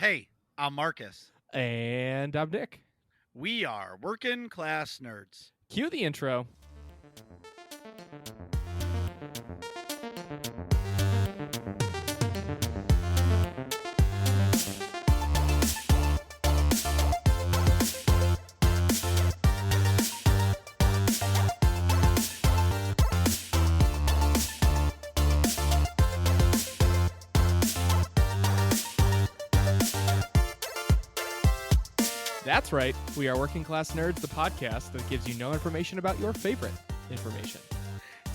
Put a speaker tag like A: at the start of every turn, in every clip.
A: Hey, I'm Marcus.
B: And I'm Nick.
A: We are working class nerds.
B: Cue the intro. That's right. We are Working Class Nerds, the podcast that gives you no information about your favorite information.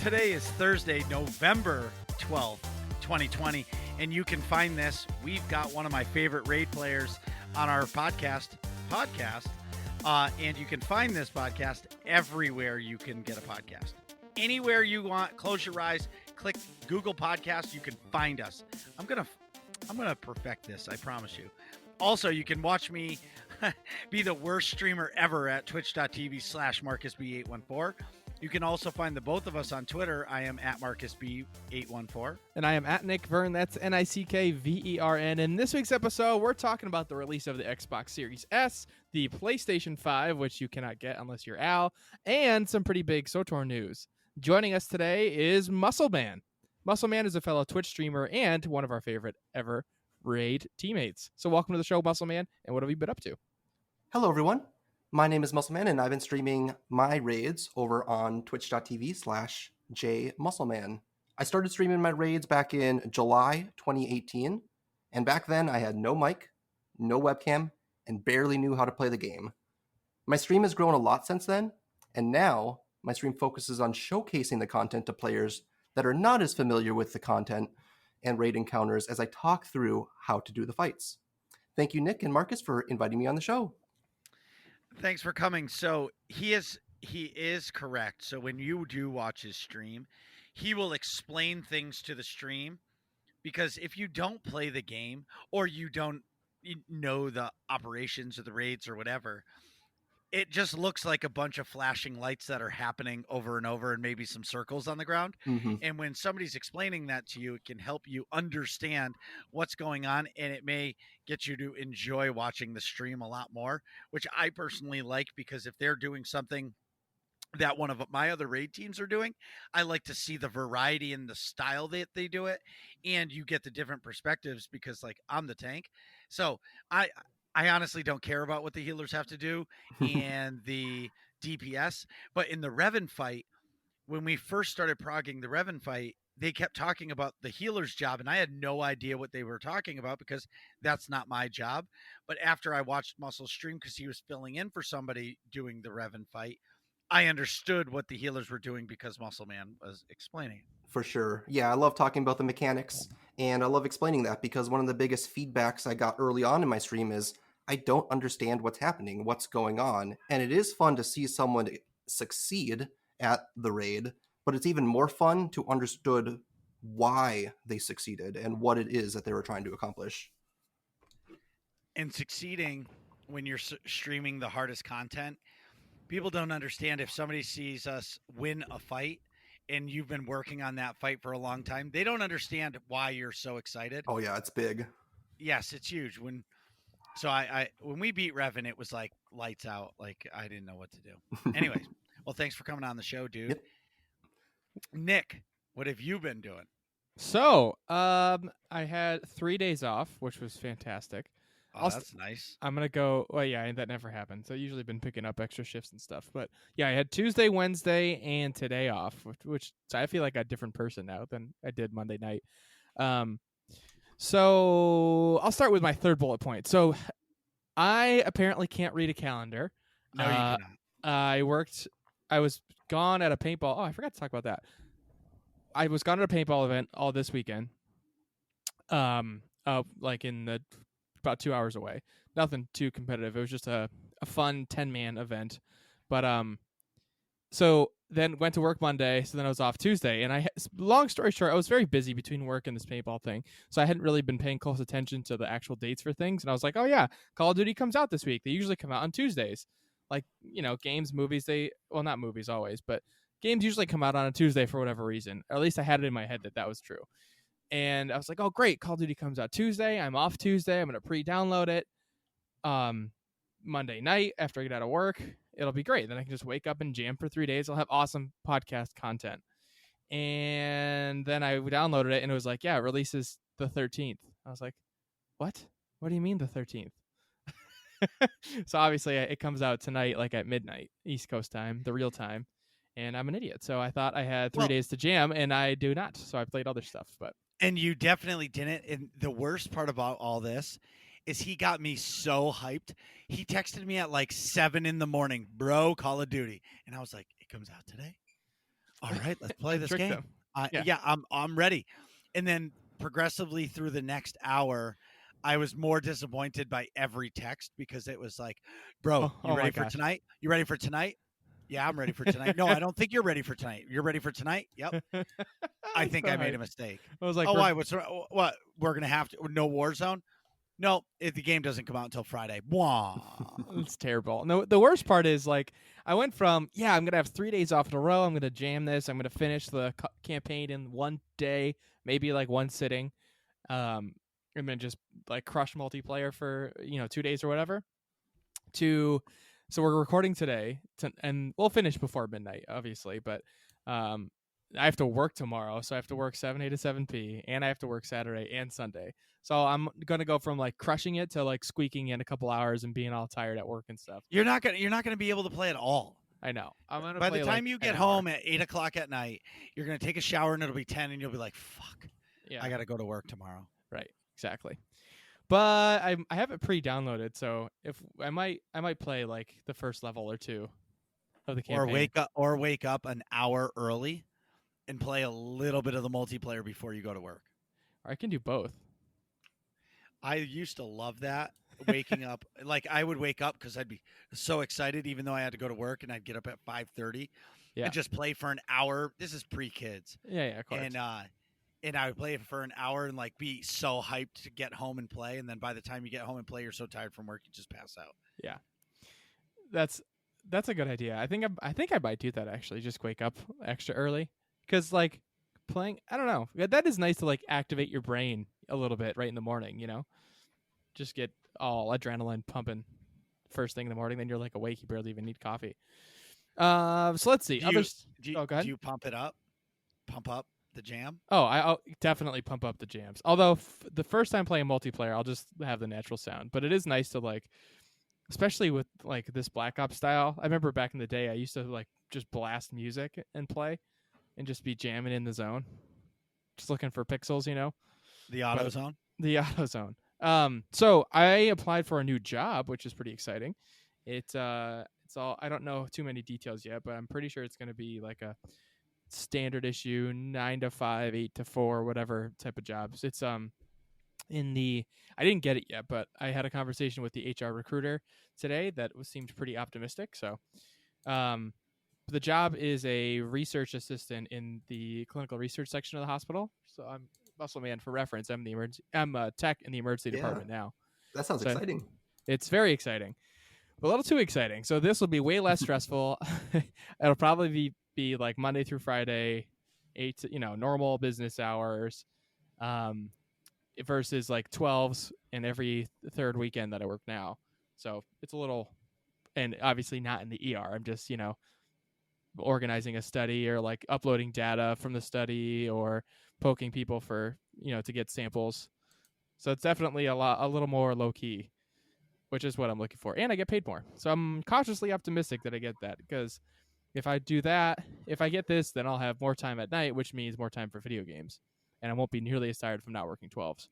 A: Today is Thursday, November 12th, 2020, and you can find this. We've got one of my favorite raid players on our podcast, and you can find this podcast everywhere you can get a podcast. Anywhere you want, close your eyes, click Google Podcasts, you can find us. I'm gonna perfect this, I promise you. Also, you can watch me be the worst streamer ever at twitch.tv/MarcusB814. You can also find the both of us on Twitter. I am at MarcusB814.
B: And I am at Nick Vern. That's NickVern. In this week's episode, we're talking about the release of the Xbox Series S, the PlayStation 5, which you cannot get unless you're Al, and some pretty big SWTOR news. Joining us today is Musselman. Musselman is a fellow Twitch streamer and one of our favorite ever raid teammates. So welcome to the show, Musselman, and what have you been up to?
C: Hello, everyone. My name is Musselman, and I've been streaming my raids over on twitch.tv/jmusselman. I started streaming my raids back in July 2018, and back then I had no mic, no webcam, and barely knew how to play the game. My stream has grown a lot since then, and now my stream focuses on showcasing the content to players that are not as familiar with the content and raid encounters as I talk through how to do the fights. Thank you, Nick and Marcus, for inviting me on the show.
A: Thanks for coming. So he is correct. So when you do watch his stream, he will explain things to the stream, because if you don't play the game or you don't know the operations or the raids or whatever, it just looks like a bunch of flashing lights that are happening over and over and maybe some circles on the ground.
C: Mm-hmm.
A: And when somebody's explaining that to you, it can help you understand what's going on, and it may get you to enjoy watching the stream a lot more, which I personally like, because if they're doing something that one of my other raid teams are doing, I like to see the variety in the style that they do it, and you get the different perspectives, because like I'm the tank. So I honestly don't care about what the healers have to do and the DPS. But in the Revan fight, when we first started progging the Revan fight, they kept talking about the healer's job, and I had no idea what they were talking about because that's not my job. But after I watched Muscle stream, because he was filling in for somebody doing the Revan fight, I understood what the healers were doing because Muscleman was explaining it.
C: For sure. Yeah, I love talking about the mechanics, and I love explaining that, because one of the biggest feedbacks I got early on in my stream is I don't understand what's happening, what's going on. And it is fun to see someone succeed at the raid, but it's even more fun to understood why they succeeded and what it is that they were trying to accomplish.
A: And succeeding when you're streaming the hardest content, people don't understand. If somebody sees us win a fight and you've been working on that fight for a long time, they don't understand why you're so excited.
C: Oh yeah, it's big.
A: Yes, it's huge. So I when we beat Revan, it was like lights out. Like I didn't know what to do. Anyways, well, thanks for coming on the show, dude.
C: Yep.
A: Nick, what have you been doing?
B: So, I had 3 days off, which was fantastic.
A: Oh, that's nice.
B: I'm going to go, well, yeah, that never happened. So I usually been picking up extra shifts and stuff. But yeah, I had Tuesday, Wednesday, and today off, which so I feel like a different person now than I did Monday night. So I'll start with my third bullet point. So I apparently can't read a calendar.
A: No, you cannot.
B: I was gone at a paintball. Oh, I forgot to talk about that. I was gone at a paintball event all this weekend. Like in the about 2 hours away. Nothing too competitive. It was just a fun 10-man event. But so then went to work Monday, so then I was off Tuesday, and long story short, I was very busy between work and this paintball thing, so I hadn't really been paying close attention to the actual dates for things, and I was like, oh yeah, Call of Duty comes out this week. They usually come out on Tuesdays. Like, games, movies, not movies always, but games usually come out on a Tuesday for whatever reason. Or at least I had it in my head that was true. And I was like, oh, great. Call of Duty comes out Tuesday. I'm off Tuesday. I'm going to pre-download it. Monday night after I get out of work, it'll be great. Then I can just wake up and jam for 3 days. I'll have awesome podcast content. And then I downloaded it and it was like, yeah, it releases the 13th. I was like, what? What do you mean the 13th? So obviously it comes out tonight, like at midnight, East Coast time, the real time. And I'm an idiot. So I thought I had 3 days to jam, and I do not. So I played other stuff. But
A: And you definitely didn't. And the worst part about all this is he got me so hyped. He texted me at like 7 a.m, bro, Call of Duty. And I was like, it comes out today? All right, let's play this game. Yeah, I'm ready. And then progressively through the next hour, I was more disappointed by every text because it was like, bro, you ready for tonight? You ready for tonight? Yeah, I'm ready for tonight. No, I don't think you're ready for tonight. You're ready for tonight? Yep. I think I made a mistake.
B: I was like,
A: oh, why? What? We're going to have to – no Warzone? No, the game doesn't come out until Friday.
B: It's terrible. No, the worst part is, like, I went from, I'm going to have 3 days off in a row. I'm going to jam this. I'm going to finish the campaign in one day, maybe like one sitting. And then just like crush multiplayer for 2 days or whatever. So we're recording today, and we'll finish before midnight, obviously. But I have to work tomorrow, so I have to work 7 to 7 p, and I have to work Saturday and Sunday. So I'm gonna go from like crushing it to like squeaking in a couple hours and being all tired at work and stuff.
A: You're not gonna be able to play at all.
B: I know. I'm gonna.
A: By the time you get home at 8:00 at night, you're gonna take a shower and it'll be 10, and you'll be like, "Fuck, I gotta go to work tomorrow."
B: Right. Exactly. But I have it pre-downloaded, so if I might play like the first level or two of the campaign.
A: Or wake up an hour early and play a little bit of the multiplayer before you go to work.
B: Or I can do both.
A: I used to love that, waking up. Like, I would wake up because I'd be so excited, even though I had to go to work, and I'd get up at 5:30 and just play for an hour. This is pre-kids.
B: Yeah, of course.
A: And I would play it for an hour and like be so hyped to get home and play. And then by the time you get home and play, you're so tired from work, you just pass out.
B: Yeah, that's a good idea. I think I might do that actually. Just wake up extra early because like playing. I don't know. That is nice to like activate your brain a little bit right in the morning. Just get all adrenaline pumping first thing in the morning. Then you're like awake. You barely even need coffee. So let's see.
A: Do you pump it up? Pump up the jam?
B: Oh, I'll definitely pump up the jams. Although the first time playing multiplayer, I'll just have the natural sound. But it is nice to like, especially with like this Black Ops style. I remember back in the day, I used to like just blast music and play, and just be jamming in the zone, just looking for pixels.
A: The auto zone.
B: The auto zone. So I applied for a new job, which is pretty exciting. It's all, I don't know too many details yet, but I'm pretty sure it's going to be like a standard issue 9 to 5, 8 to 4, whatever type of jobs. It's I didn't get it yet, but I had a conversation with the HR recruiter today that seemed pretty optimistic. So the job is a research assistant in the clinical research section of the hospital. So I'm Musselman for reference. I'm a tech in the emergency department now.
C: That sounds exciting.
B: It's very exciting. A little too exciting. So this will be way less stressful. It'll probably be like Monday through Friday, 8 to, normal business hours, versus like 12s and every third weekend that I work now. So it's a little, and obviously not in the ER. I'm just, organizing a study or like uploading data from the study or poking people for, to get samples. So it's definitely a little more low key, which is what I'm looking for. And I get paid more. So I'm cautiously optimistic that I get that, because if I do that, if I get this, then I'll have more time at night, which means more time for video games. And I won't be nearly as tired from not working 12s.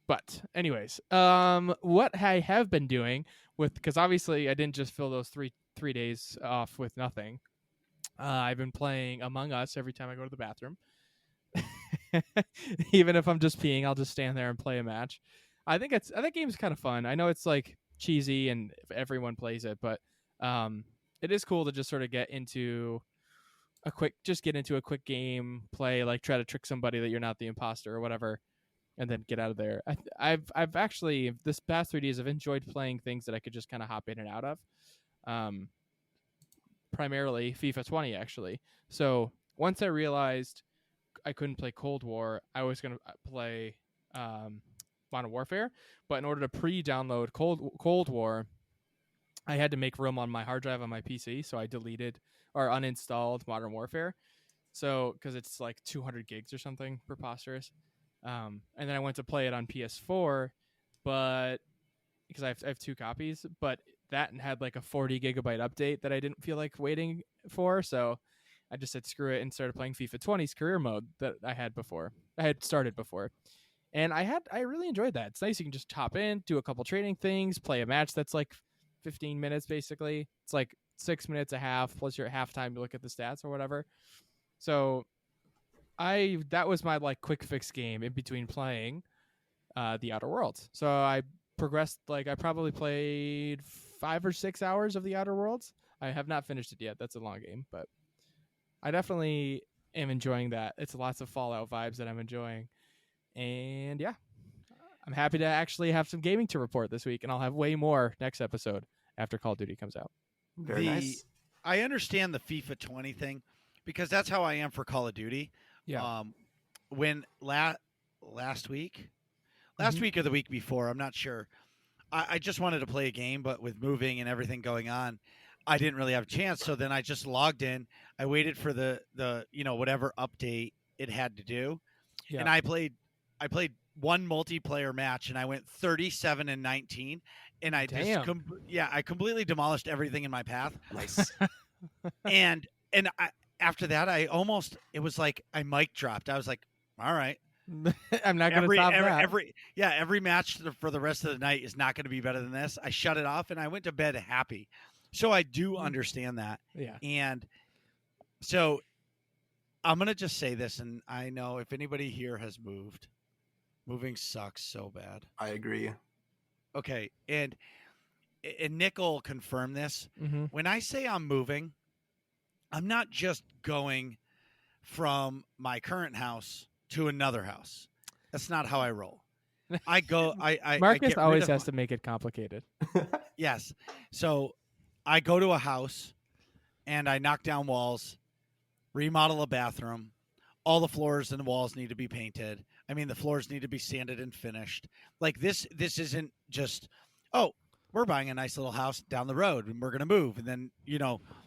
B: But anyways, what I have been doing because obviously I didn't just fill those three days off with nothing. I've been playing Among Us every time I go to the bathroom. Even if I'm just peeing, I'll just stand there and play a match. I think that game's kind of fun. I know it's like cheesy and everyone plays it, but it is cool to just sort of get into a quick game, play, like try to trick somebody that you're not the imposter or whatever, and then get out of there. I've actually, this past 3 days, I've enjoyed playing things that I could just kind of hop in and out of. Primarily FIFA 20, actually. So once I realized I couldn't play Cold War, I was gonna play Modern Warfare. But in order to pre-download Cold War, I had to make room on my hard drive on my PC, so I deleted or uninstalled Modern Warfare. So because it's like 200 gigs or something, preposterous. And then I went to play it on PS4, but because I have 2 copies, but that had like a 40 gigabyte update that I didn't feel like waiting for. So I just said screw it and started playing FIFA 20's career mode that I had started before. And I really enjoyed that. It's nice. You can just hop in, do a couple training things, play a match that's like 15 minutes basically. It's like 6 minutes a half plus you're at halftime to look at the stats or whatever. So that was my like quick fix game in between playing the Outer Worlds. So I progressed, like I probably played 5 or 6 hours of the Outer Worlds. I have not finished it yet. That's a long game, but I definitely am enjoying that. It's lots of Fallout vibes that I'm enjoying. And yeah, I'm happy to actually have some gaming to report this week, and I'll have way more next episode after Call of Duty comes out.
C: Very nice.
A: I understand the FIFA 20 thing because that's how I am for Call of Duty.
B: Yeah.
A: When last week or the week before, I'm not sure. I just wanted to play a game, but with moving and everything going on, I didn't really have a chance. So then I just logged in. I waited for the whatever update it had to do, and I played one multiplayer match, and I went 37-19, and I I completely demolished everything in my path.
C: Nice.
A: and after that, it was like I mic dropped. I was like, all right.
B: I'm not going to stop that.
A: Every match for the rest of the night is not going to be better than this. I shut it off and I went to bed happy. So I do understand that.
B: Yeah.
A: And so I'm going to just say this, and I know if anybody here has moved, moving sucks so bad.
C: I agree.
A: Okay. And Nick will confirm this.
B: Mm-hmm.
A: When I say I'm moving, I'm not just going from my current house to another house. That's not how I roll.
B: Marcus always has to make it complicated.
A: Yes. So I go to a house and I knock down walls, remodel a bathroom. All the floors and the walls need to be painted. I mean, the floors need to be sanded and finished. Like this isn't just, oh, we're buying a nice little house down the road and we're going to move. And then,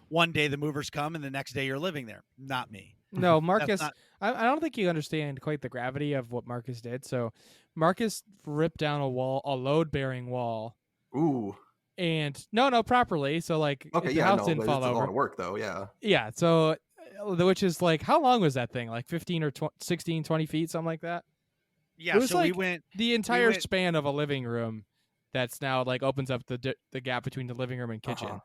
A: one day the movers come and the next day you're living there. Not me.
B: No, Marcus, I don't think you understand quite the gravity of what Marcus did. So Marcus ripped down a load-bearing wall.
C: Ooh.
B: And no, properly. So like, the house didn't fall over.
C: It's a lot of work though, yeah.
B: Yeah, so which is like, how long was that thing? Like 15 or 16, 20 feet, something like that?
A: Yeah,
B: it was
A: so
B: like the entire span of a living room that's now like opens up the gap between the living room and kitchen.
C: Uh-huh.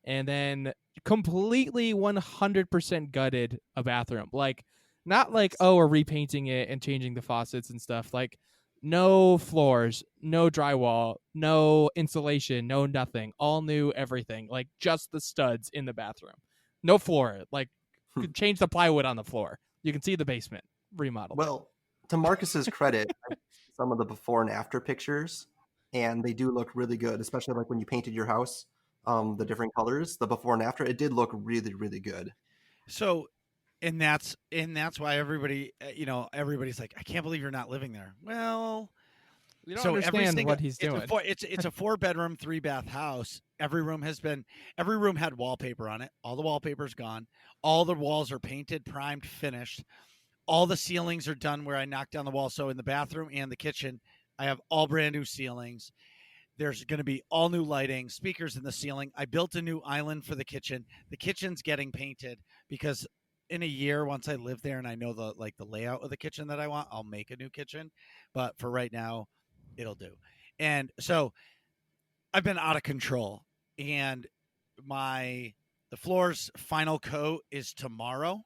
B: And then completely 100% gutted a bathroom. Like, not like, oh, we're repainting it and changing the faucets and stuff. Like, no floors, no drywall, no insulation, no nothing. All new everything. Like, just the studs in the bathroom. No floor. Like, change the plywood on the floor. You can see the basement remodeled.
C: Well, to Marcus's credit, some of the before and after pictures, and they do look really good, especially like when you painted your house. The different colors, the before and after, it did look really, really good.
A: So, and that's why everybody, everybody's like, I can't believe you're not living there. Well,
B: we don't understand what he's doing.
A: It's a 4-bedroom, 3-bath house. Every room had wallpaper on it. All the wallpaper's gone. All the walls are painted, primed, finished. All the ceilings are done where I knocked down the wall. So in the bathroom and the kitchen, I have all brand new ceilings. There's going to be all new lighting, speakers in the ceiling. I built a new island for the kitchen. The kitchen's getting painted because in a year, once I live there and I know the layout of the kitchen that I want, I'll make a new kitchen. But for right now, it'll do. And so I've been out of control. And the floor's final coat is tomorrow,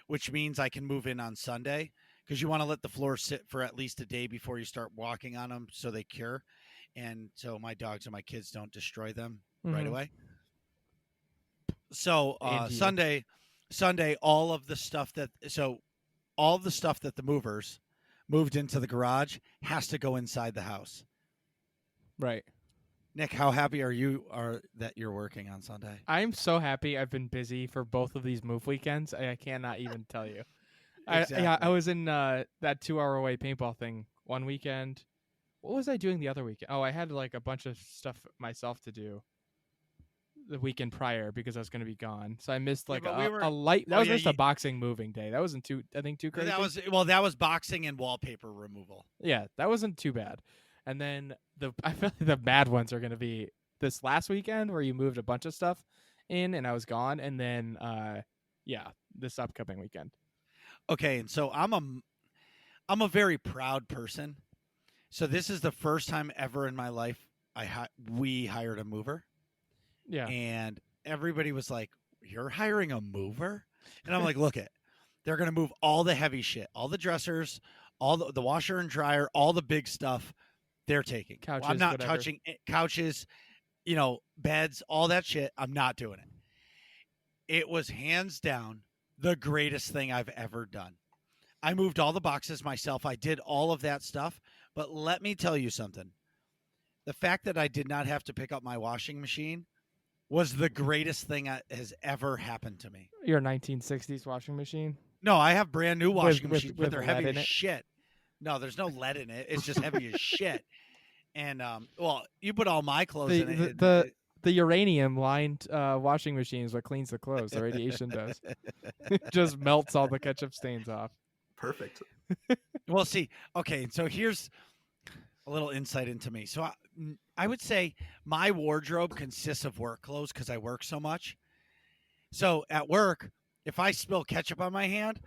A: which means I can move in on Sunday because you want to let the floor sit for at least a day before you start walking on them so they cure. And so my dogs and my kids don't destroy them right away. So Sunday, all of the stuff that the movers moved into the garage has to go inside the house.
B: Right.
A: Nick, how happy are you that you're working on Sunday?
B: I'm so happy. I've been busy for both of these move weekends. I cannot even tell you. I was in that 2 hour away paintball thing one weekend. What was I doing the other weekend? Oh, I had like a bunch of stuff myself to do the weekend prior because I was going to be gone. So I missed like
A: but we were.
B: a light. That
A: Oh
B: was
A: yeah,
B: just a boxing moving day. That wasn't too. I think too crazy.
A: that was boxing and wallpaper removal.
B: Yeah, that wasn't too bad. And then I feel like the bad ones are going to be this last weekend where you moved a bunch of stuff in and I was gone, and then this upcoming weekend.
A: Okay, and so I'm a very proud person. So this is the first time ever in my life we hired a mover.
B: Yeah.
A: And everybody was like, "You're hiring a mover?" And I'm like, "Look it. They're going to move all the heavy shit, all the dressers, all the washer and dryer, all the big stuff they're taking.
B: Couches,
A: I'm not
B: whatever.
A: touching couches, beds, all that shit. I'm not doing it." It was hands down the greatest thing I've ever done. I moved all the boxes myself. I did all of that stuff. But let me tell you something. The fact that I did not have to pick up my washing machine was the greatest thing that has ever happened to me.
B: Your 1960s washing machine?
A: No, I have brand new washing machines, but
B: with
A: they're
B: lead
A: heavy
B: in
A: as
B: it?
A: shit. No, there's no lead in it. It's just heavy as shit. And you put all my clothes in it.
B: The uranium lined washing machine is what cleans the clothes. The radiation does. It just melts all the ketchup stains off.
C: Perfect.
A: Well, see, okay, so here's a little insight into me. So I would say my wardrobe consists of work clothes because I work so much. So at work, if I spill ketchup on my hand,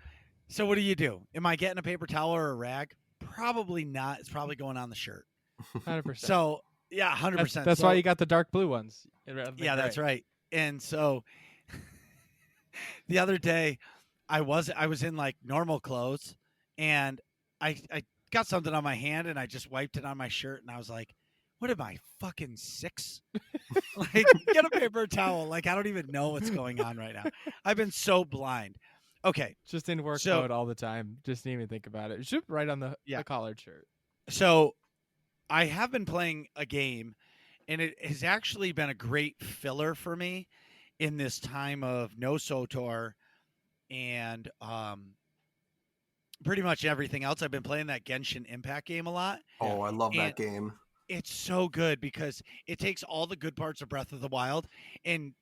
A: so what do? Am I getting a paper towel or a rag? Probably not. It's probably going on the shirt.
B: 100%.
A: So yeah, 100%.
B: That's why you got the dark blue ones.
A: Yeah, that's right. And so the other day, I was in like normal clothes, and I got something on my hand, and I just wiped it on my shirt, and I was like, "What am I, fucking 6? Like, get a paper towel." Like, I don't even know what's going on right now. I've been so blind. Okay,
B: just in work mode all the time. Just didn't even think about it. It should right on the collared shirt.
A: So I have been playing a game, and it has actually been a great filler for me in this time of no SWTOR and pretty much everything else. I've been playing that Genshin Impact game a lot.
C: Oh, I love that game.
A: It's so good because it takes all the good parts of Breath of the Wild and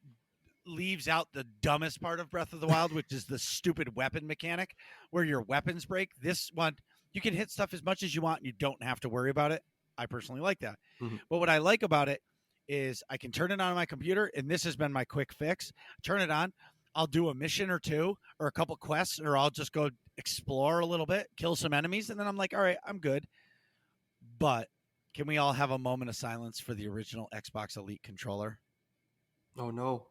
A: leaves out the dumbest part of Breath of the Wild, which is the stupid weapon mechanic where your weapons break. This one, you can hit stuff as much as you want and you don't have to worry about it. I personally like that. Mm-hmm. But what I like about it is I can turn it on my computer, and this has been my quick fix. Turn it on. I'll do a mission or two or a couple quests, or I'll just go explore a little bit, kill some enemies, and then I'm like, all right, I'm good. But can we all have a moment of silence for the original Xbox Elite controller?
C: Oh, no.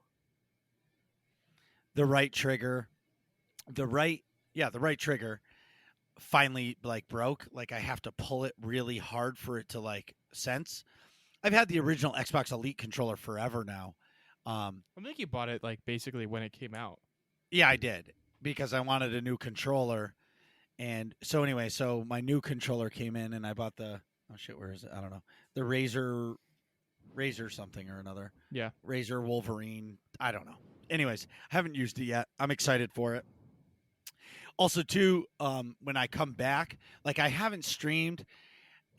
A: The right trigger, the right trigger finally like broke. Like I have to pull it really hard for it to like sense. I've had the original Xbox Elite controller forever now.
B: I think you bought it like basically when it came out.
A: Yeah, I did because I wanted a new controller. And so anyway, so my new controller came in and I bought where is it? I don't know. The Razer something or another.
B: Yeah.
A: Razer Wolverine. I don't know. Anyways, I haven't used it yet. I'm excited for it. Also, too, when I come back, like I haven't streamed,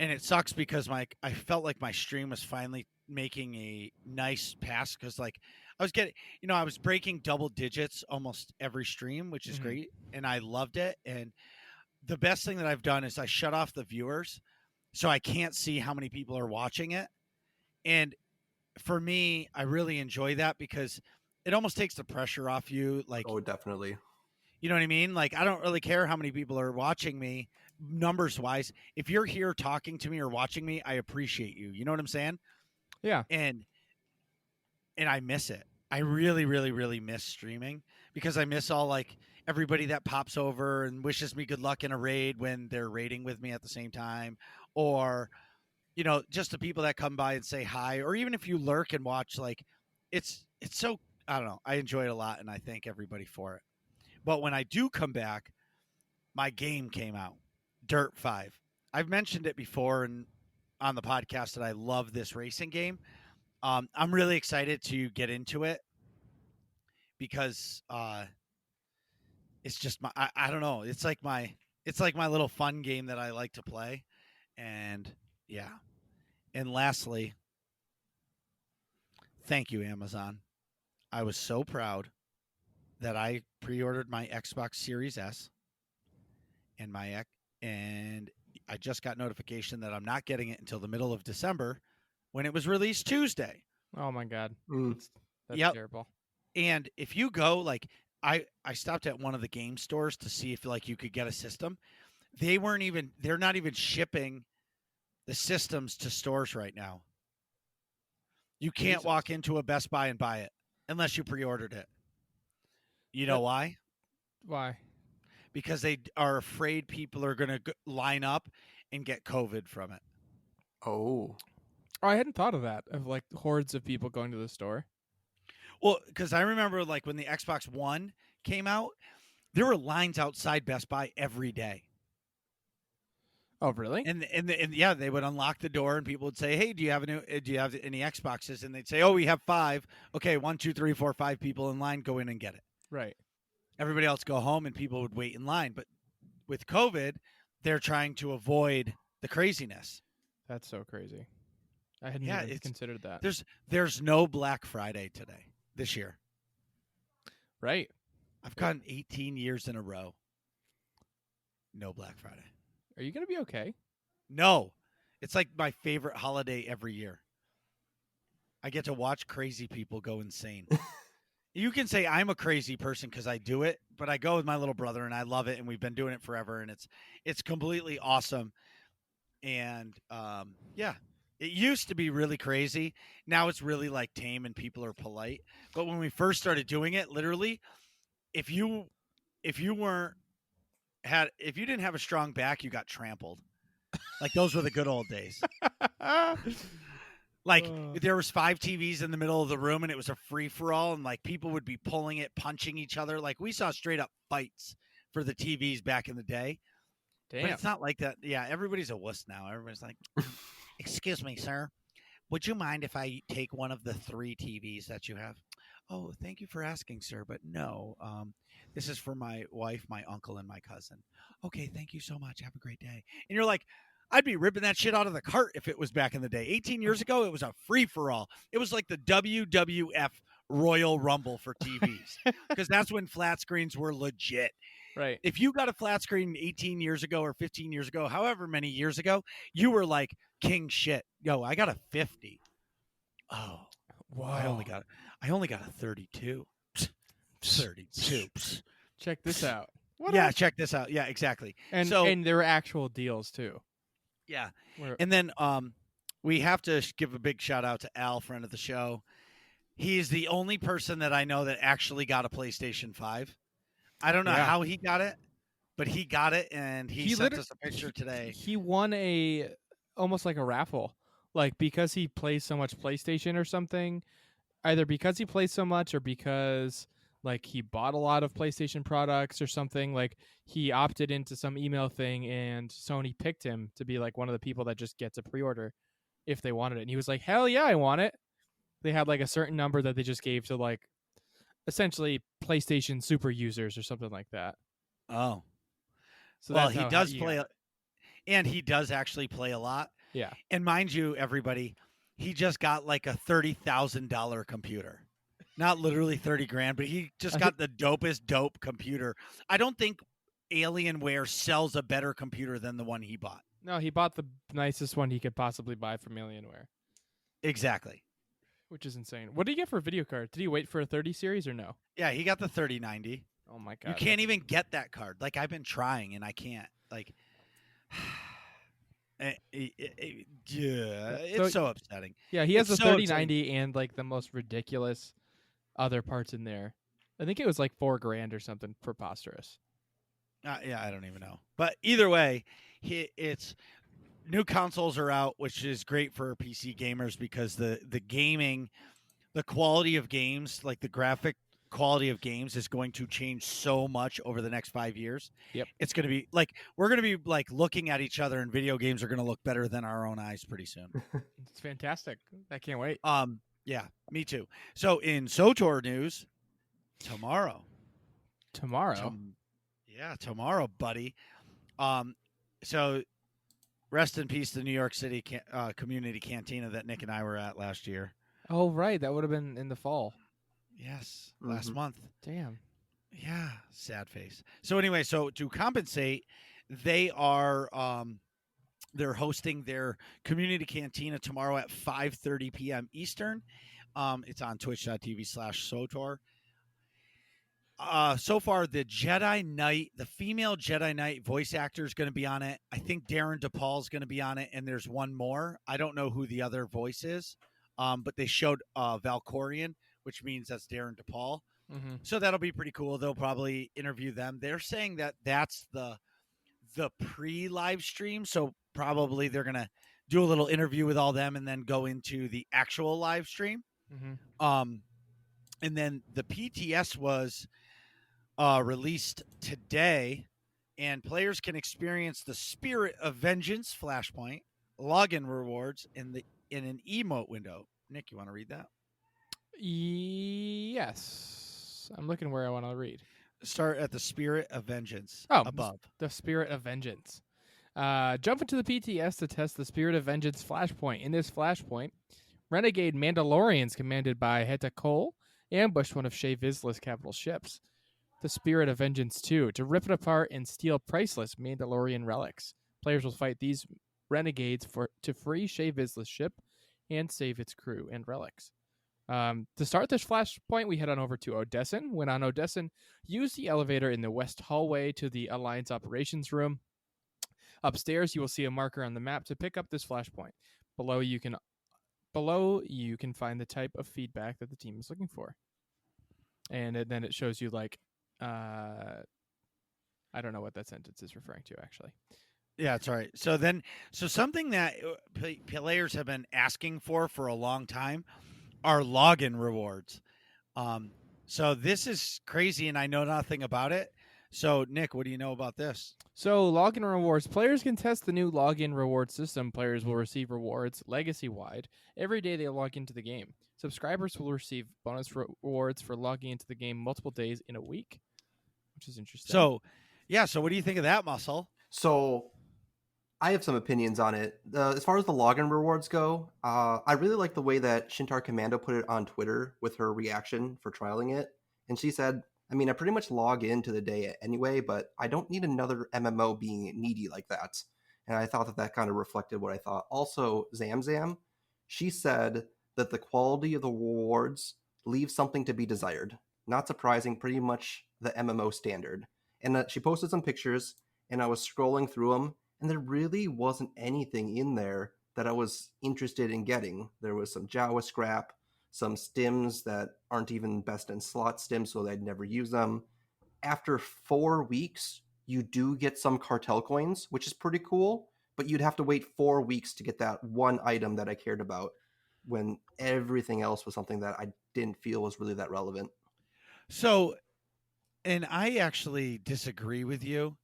A: and it sucks because I felt like my stream was finally making a nice pass because like I was getting, I was breaking double digits almost every stream, which is great, and I loved it. And the best thing that I've done is I shut off the viewers, so I can't see how many people are watching it. And for me, I really enjoy that because it almost takes the pressure off you. Like,
C: oh, definitely.
A: You know what I mean? Like, I don't really care how many people are watching me numbers wise. If you're here talking to me or watching me, I appreciate you. You know what I'm saying?
B: Yeah.
A: And I miss it. I really, really, really miss streaming because I miss all like everybody that pops over and wishes me good luck in a raid when they're raiding with me at the same time, or, just the people that come by and say hi, or even if you lurk and watch, like it's so, I don't know. I enjoy it a lot and I thank everybody for it. But when I do come back, my game came out, Dirt 5. I've mentioned it before and on the podcast that I love this racing game. I'm really excited to get into it because it's just I don't know. It's like my little fun game that I like to play. And yeah. And lastly, thank you, Amazon. I was so proud that I pre-ordered my Xbox Series S and and I just got notification that I'm not getting it until the middle of December when it was released Tuesday.
B: Oh my god, that's
A: Yep.
B: terrible.
A: And if you go I stopped at one of the game stores to see if like you could get a system. They're not even shipping the systems to stores right now. You can't walk into a Best Buy and buy it unless you pre-ordered it. You know why?
B: Why?
A: Because they are afraid people are going to line up and get COVID from it.
C: Oh,
B: I hadn't thought of that, of like hordes of people going to the store.
A: Well, because I remember like when the Xbox One came out, there were lines outside Best Buy every day.
B: Oh, really?
A: And yeah, they would unlock the door and people would say, "Hey, do you have any Xboxes?" And they'd say, "Oh, we have 5." Okay, 1, 2, 3, 4, 5 people in line. Go in and get it.
B: Right.
A: Everybody else go home and people would wait in line. But with COVID, they're trying to avoid the craziness.
B: That's so crazy. I hadn't even considered that.
A: There's no Black Friday this year.
B: Right.
A: I've gone 18 years in a row. No Black Friday.
B: Are you going to be okay?
A: No. It's like my favorite holiday every year. I get to watch crazy people go insane. You can say I'm a crazy person because I do it, but I go with my little brother and I love it, and we've been doing it forever, and it's completely awesome. And yeah, it used to be really crazy. Now it's really like tame and people are polite. But when we first started doing it, literally, if you didn't have a strong back, you got trampled. Like those were the good old days. Like there was 5 TVs in the middle of the room and it was a free for all, and like people would be pulling it, punching each other. Like we saw straight up fights for the TVs back in the day.
B: Damn.
A: But it's not like that. Yeah, everybody's a wuss now. Everybody's like, "Excuse me, sir. Would you mind if I take one of the 3 TVs that you have?" "Oh, thank you for asking, sir, but no. This is for my wife, my uncle, and my cousin." "Okay, thank you so much. Have a great day." And you're like, I'd be ripping that shit out of the cart if it was back in the day. 18 years ago, it was a free-for-all. It was like the WWF Royal Rumble for TVs because that's when flat screens were legit.
B: Right.
A: If you got a flat screen 18 years ago or 15 years ago, however many years ago, you were like king shit. Yo, I got a 50. Oh,
B: wow.
A: I only got a 32. 32.
B: Check this out.
A: Check this out. Yeah, exactly.
B: And there were actual deals too.
A: Yeah. And then we have to give a big shout out to Al, friend of the show. He's the only person that I know that actually got a PlayStation 5. I don't know how he got it, but he got it, and he sent us a picture today.
B: He won almost like a raffle, like because he plays so much PlayStation or something. Either because he plays so much or because like he bought a lot of PlayStation products or something. Like he opted into some email thing and Sony picked him to be like one of the people that just gets a pre-order if they wanted it. And he was like, "Hell yeah, I want it." They had like a certain number that they just gave to like essentially PlayStation super users or something like that.
A: Oh.
B: So
A: well, he does play, and he does actually play a lot.
B: Yeah.
A: And mind you, everybody, he just got like a $30,000 computer. Not literally 30 grand, but he just got the dopest dope computer. I don't think Alienware sells a better computer than the one he bought.
B: No, he bought the nicest one he could possibly buy from Alienware.
A: Exactly.
B: Which is insane. What did he get for a video card? Did he wait for a 30 series or no?
A: Yeah, he got the 3090.
B: Oh my god.
A: You can't even get that card. Like I've been trying and I can't. Like it's so upsetting.
B: Yeah, he has a 3090 and like the most ridiculous other parts in there. I think it was like $4,000 or something, preposterous.
A: Yeah, I don't even know. But either way, it's new consoles are out, which is great for PC gamers because the gaming, the quality of games, like the graphic quality of games is going to change so much over the next 5 years.
B: Yep.
A: It's going to be like, we're going to be like looking at each other and video games are going to look better than our own eyes pretty soon.
B: It's fantastic. I can't wait.
A: Yeah, me too. So in SWTOR news, tomorrow. Yeah, tomorrow, buddy. Um, so rest in peace, the New York City community cantina that Nick and I were at last year.
B: Oh, right. That would have been in the fall.
A: Yes, last
C: Mm-hmm.
A: month.
B: Damn.
A: Yeah, sad face. So anyway, so to compensate, they are they're hosting their community cantina tomorrow at 5:30 p.m. Eastern. It's on twitch.tv/SWTOR. So far, the Jedi Knight, the female Jedi Knight voice actor is going to be on it. I think Darren DePaul is going to be on it, and there's one more. I don't know who the other voice is, but they showed Valkorian, which means that's Darren DePaul.
B: Mm-hmm.
A: So that'll be pretty cool. They'll probably interview them. They're saying that that's the pre-live stream, so probably they're gonna do a little interview with all them and then go into the actual live stream.
B: Mm-hmm.
A: And then the PTS was released today, and players can experience the Spirit of Vengeance Flashpoint login rewards in an emote window. Nick, you want to read that?
B: Yes. I'm looking where I want to read.
A: Start at the Spirit of Vengeance above.
B: The Spirit of Vengeance. Jump into the PTS to test the Spirit of Vengeance Flashpoint. In this Flashpoint, renegade Mandalorians commanded by Heta Cole ambushed one of Shae Vizsla's capital ships. The Spirit of Vengeance 2, to rip it apart and steal priceless Mandalorian relics. Players will fight these renegades to free Shae Vizsla's ship and save its crew and relics. To start this flashpoint, we head on over to Odessen. When on Odessen, use the elevator in the west hallway to the Alliance operations room. Upstairs, you will see a marker on the map to pick up this flashpoint. Below, you can find the type of feedback that the team is looking for. And then it shows you I don't know what that sentence is referring to, actually.
A: Yeah, that's right. So something that players have been asking for a long time are login rewards. So this is crazy, and I know nothing about it. So, Nick, what do you know about this?
B: So, login rewards. Players can test the new login reward system. Players will receive rewards legacy-wide every day they log into the game. Subscribers will receive bonus rewards for logging into the game multiple days in a week, which is interesting.
A: So, yeah. So, what do you think of that, Muscle?
C: So, I have some opinions on it. As far as the login rewards go, I really like the way that Shintar Commando put it on Twitter with her reaction for trialing it. And she said, I mean, I pretty much log into the day anyway, but I don't need another MMO being needy like that. And I thought that kind of reflected what I thought. Also, Zamzam, she said that the quality of the rewards leaves something to be desired. Not surprising, pretty much the MMO standard. And she posted some pictures, and I was scrolling through them, and there really wasn't anything in there that I was interested in getting. There was some Jawa scrap, some stims that aren't even best in slot stims, so I'd never use them. After 4 weeks, you do get some cartel coins, which is pretty cool, but you'd have to wait 4 weeks to get that one item that I cared about when everything else was something that I didn't feel was really that relevant.
A: So, and I actually disagree with you.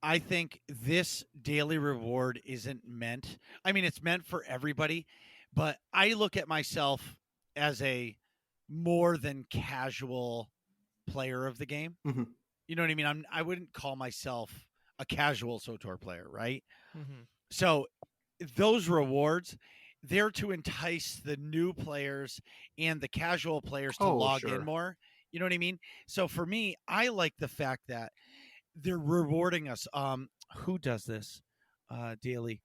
A: I think this daily reward isn't meant. I mean, it's meant for everybody, but I look at myself as a more than casual player of the game.
C: Mm-hmm.
A: You know what I mean? I wouldn't call myself a casual SWTOR player, right?
B: Mm-hmm.
A: So those rewards, they're to entice the new players and the casual players to log in more. You know what I mean? So for me, I like the fact that they're rewarding us. Who does this daily?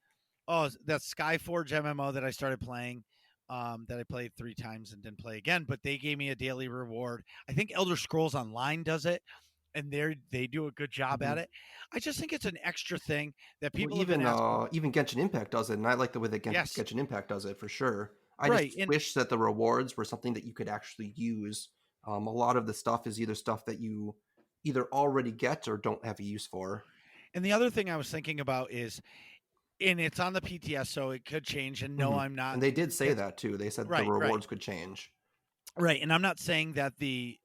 A: Oh, that's Skyforge MMO that I started playing. That I played 3 times and didn't play again, but they gave me a daily reward. I think Elder Scrolls Online does it, and they do a good job at it. I just think it's an extra thing that people
C: even Genshin Impact does it, and I like the way that Genshin Impact does it for sure. I just wish that the rewards were something that you could actually use. A lot of the stuff is either stuff that you either already get or don't have a use for.
A: And the other thing I was thinking about is, and it's on the PTS, so it could change. And no, I'm not.
C: And they did say that too. They said the rewards could change.
A: Right, and I'm not saying that the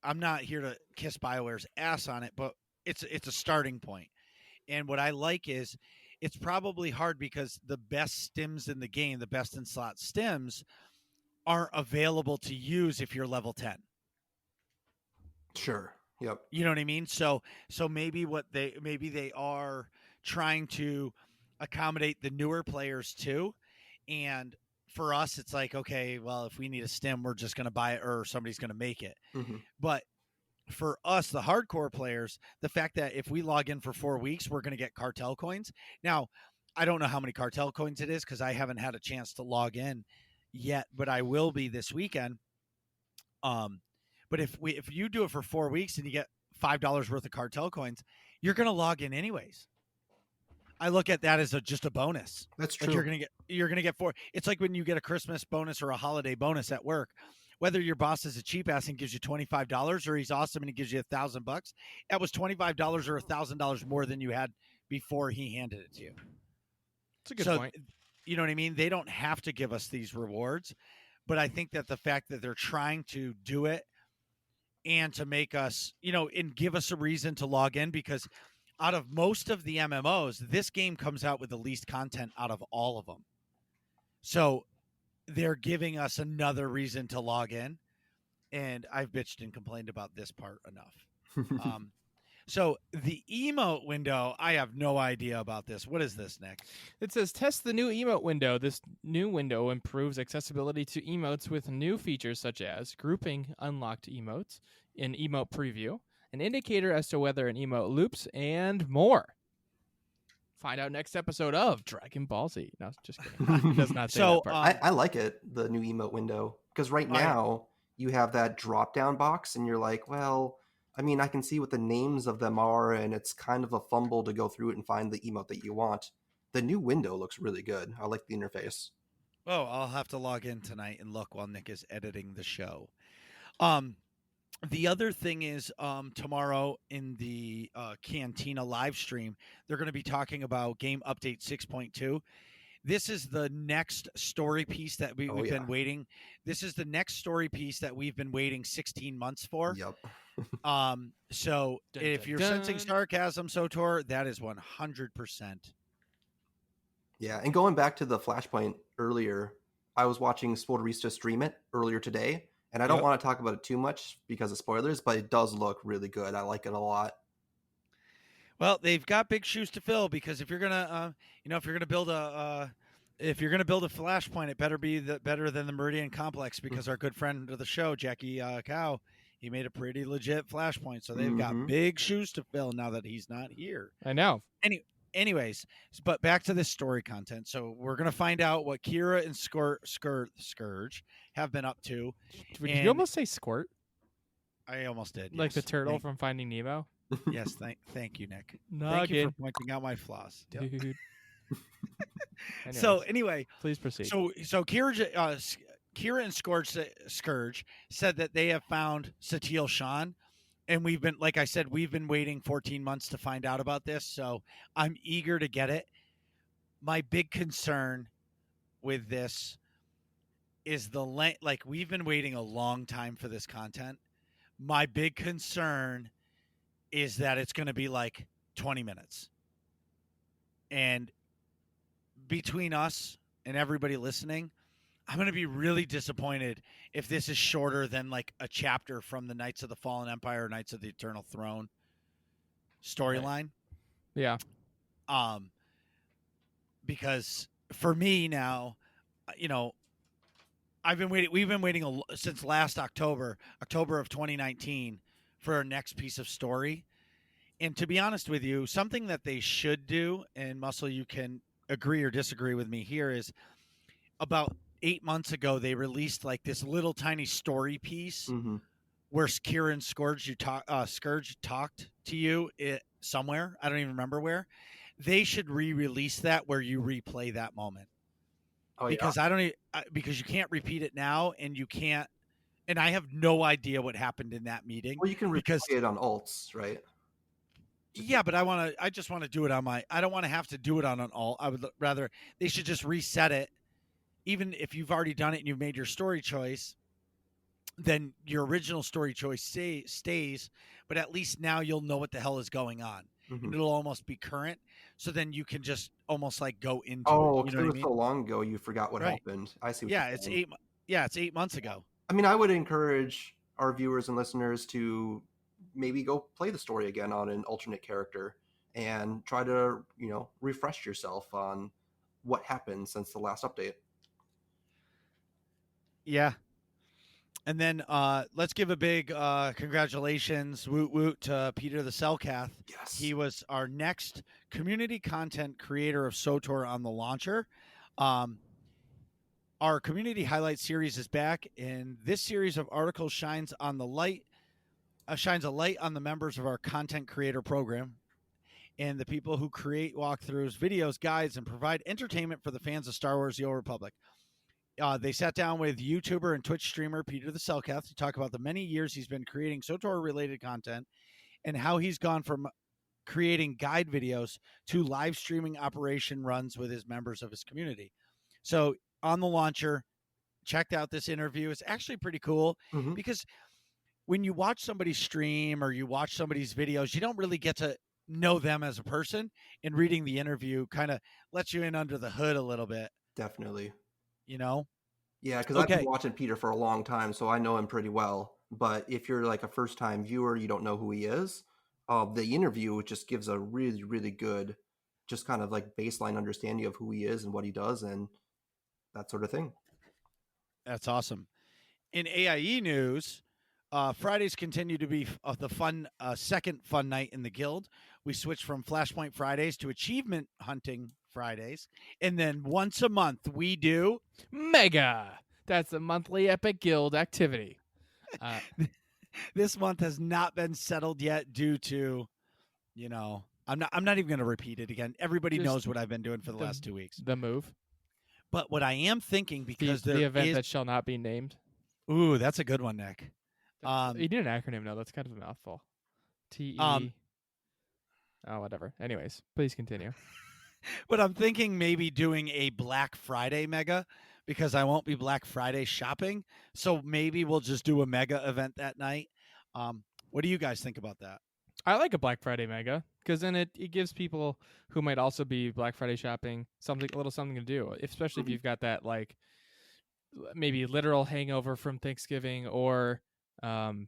A: I'm not here to kiss BioWare's ass on it, but it's a starting point. And what I like is it's probably hard because the best stims in the game, the best in slot stims, aren't available to use if you're level 10.
C: Sure. Yep.
A: You know what I mean? So maybe maybe they are trying to accommodate the newer players too. And for us, it's like, okay, well, if we need a stim, we're just going to buy it or somebody's going to make it.
C: Hmm.
A: But for us, the hardcore players, the fact that if we log in for 4 weeks, we're going to get cartel coins. Now, I don't know how many cartel coins it is because I haven't had a chance to log in yet, but I will be this weekend. But if you do it for 4 weeks and you get $5 worth of cartel coins, you're going to log in anyways. I look at that as just a bonus.
C: That's
A: Like
C: true.
A: you're gonna get 4. It's like when you get a Christmas bonus or a holiday bonus at work. Whether your boss is a cheap ass and gives you $25 or he's awesome and he gives you $1,000, that was $25 or $1,000 more than you had before he handed it to you.
B: It's a good
A: So,
B: point.
A: you know what I mean? They don't have to give us these rewards, but I think that the fact that they're trying to do it and to make us, and give us a reason to log in, because out of most of the MMOs, this game comes out with the least content out of all of them. So they're giving us another reason to log in. And I've bitched and complained about this part enough. So the emote window, I have no idea about this. What is this, Nick?
B: It says test the new emote window. This new window improves accessibility to emotes with new features such as grouping unlocked emotes in emote preview, an indicator as to whether an emote loops, and more. Find out next episode of Dragon Ball Z. No, just kidding. It does not say
A: So,
B: that part.
C: I like it, the new emote window, because right now you have that drop down box and you're like, well, I mean, I can see what the names of them are, and it's kind of a fumble to go through it and find the emote that you want. The new window looks really good. I like the interface.
A: Oh, I'll have to log in tonight and look while Nick is editing the show. The other thing is, tomorrow in the Cantina live stream, they're going to be talking about Game Update 6.2. This is the next story piece that we've been waiting. This is the next story piece that we've been waiting 16 months for.
C: Yep.
A: So if you're sensing sarcasm, SWTOR, that is 100%.
C: Yeah, and going back to the Flashpoint earlier, I was watching SWTOR stream it earlier today, and I don't want to talk about it too much because of spoilers, but it does look really good. I like it a lot.
A: Well, they've got big shoes to fill, because if you're gonna, if you're gonna build a Flashpoint, it better be better than the Meridian Complex, because our good friend of the show, Jackie Cow, he made a pretty legit Flashpoint. So they've got big shoes to fill now that he's not here.
B: I know.
A: Anyways, but back to this story content. So we're gonna find out what Kira and Scourge have been up to.
B: Did you almost say Squirt?
A: I almost did.
B: Like the turtle from Finding Nemo?
A: Yes, thank you, Nick.
B: Nugget.
A: Thank you for pointing out my flaws.
B: Dude.
A: So anyway,
B: please proceed.
A: So Kira and Scourge said that they have found Satil Shan, and we've been, like I said, we've been waiting 14 months to find out about this. So I'm eager to get it. My big concern with this is the length. Like, we've been waiting a long time for this content. My big concern is that it's going to be like 20 minutes. And between us and everybody listening, I'm going to be really disappointed if this is shorter than like a chapter from the Knights of the Fallen Empire, Knights of the Eternal Throne storyline.
B: Yeah.
A: Because for me now, we've been waiting since last October of 2019 for our next piece of story. And to be honest with you, something that they should do, and Muscle, you can agree or disagree with me here, is about 8 months ago, they released like this little tiny story piece where Kira and Scourge talked to you somewhere. I don't even remember where. They should re-release that where you replay that moment.
C: Oh,
A: because because you can't repeat it now, and you can't, and I have no idea what happened in that meeting.
C: Well, you can replay it on alts, right?
A: Yeah, but I just want to do it on I don't want to have to do it on an alt. I would rather they should just reset it. Even if you've already done it and you've made your story choice, then your original story choice stays, but at least now you'll know what the hell is going on. And it'll almost be current. So then you can just almost like go into it.
C: Because it was so long ago you forgot what happened. I see what you're saying.
A: It's 8 months ago.
C: I mean, I would encourage our viewers and listeners to maybe go play the story again on an alternate character and try to, refresh yourself on what happened since the last update.
A: Yeah. And then let's give a big congratulations, woot woot, to Peter the Cellcath.
C: Yes.
A: He was our next community content creator of SWTOR on the launcher. Our community highlight series is back, and this series of articles shines a light on the members of our content creator program and the people who create walkthroughs, videos, guides, and provide entertainment for the fans of Star Wars: The Old Republic. They sat down with YouTuber and Twitch streamer Peter the Cellcath to talk about the many years he's been creating SWTOR-related content and how he's gone from creating guide videos to live streaming operation runs with his members of his community. So on the launcher, checked out this interview. It's actually pretty cool because when you watch somebody stream or you watch somebody's videos, you don't really get to know them as a person, and reading the interview kind of lets you in under the hood a little bit.
C: Definitely. Yeah, because I've been watching Peter for a long time, so I know him pretty well. But if you're like a first-time viewer, you don't know who he is, the interview just gives a really, really good, just kind of like baseline understanding of who he is and what he does and that sort of thing.
A: That's awesome. In AIE news, Fridays continue to be the fun second fun night in the guild. We switched from Flashpoint Fridays to Achievement Hunting Fridays, and then once a month we do
B: Mega. That's a monthly Epic Guild activity.
A: This month has not been settled yet due to, I'm not even going to repeat it again. Everybody knows what I've been doing for the last 2 weeks.
B: The move.
A: But what I am thinking, because
B: the event that shall not be named.
A: Ooh, that's a good one, Nick.
B: You need an acronym now. That's kind of a mouthful. TE. Oh, whatever. Anyways, please continue.
A: But I'm thinking maybe doing a Black Friday mega, because I won't be Black Friday shopping. So maybe we'll just do a mega event that night. What do you guys think about that?
B: I like a Black Friday mega because then it gives people who might also be Black Friday shopping a little something to do, especially if you've got that like maybe literal hangover from Thanksgiving or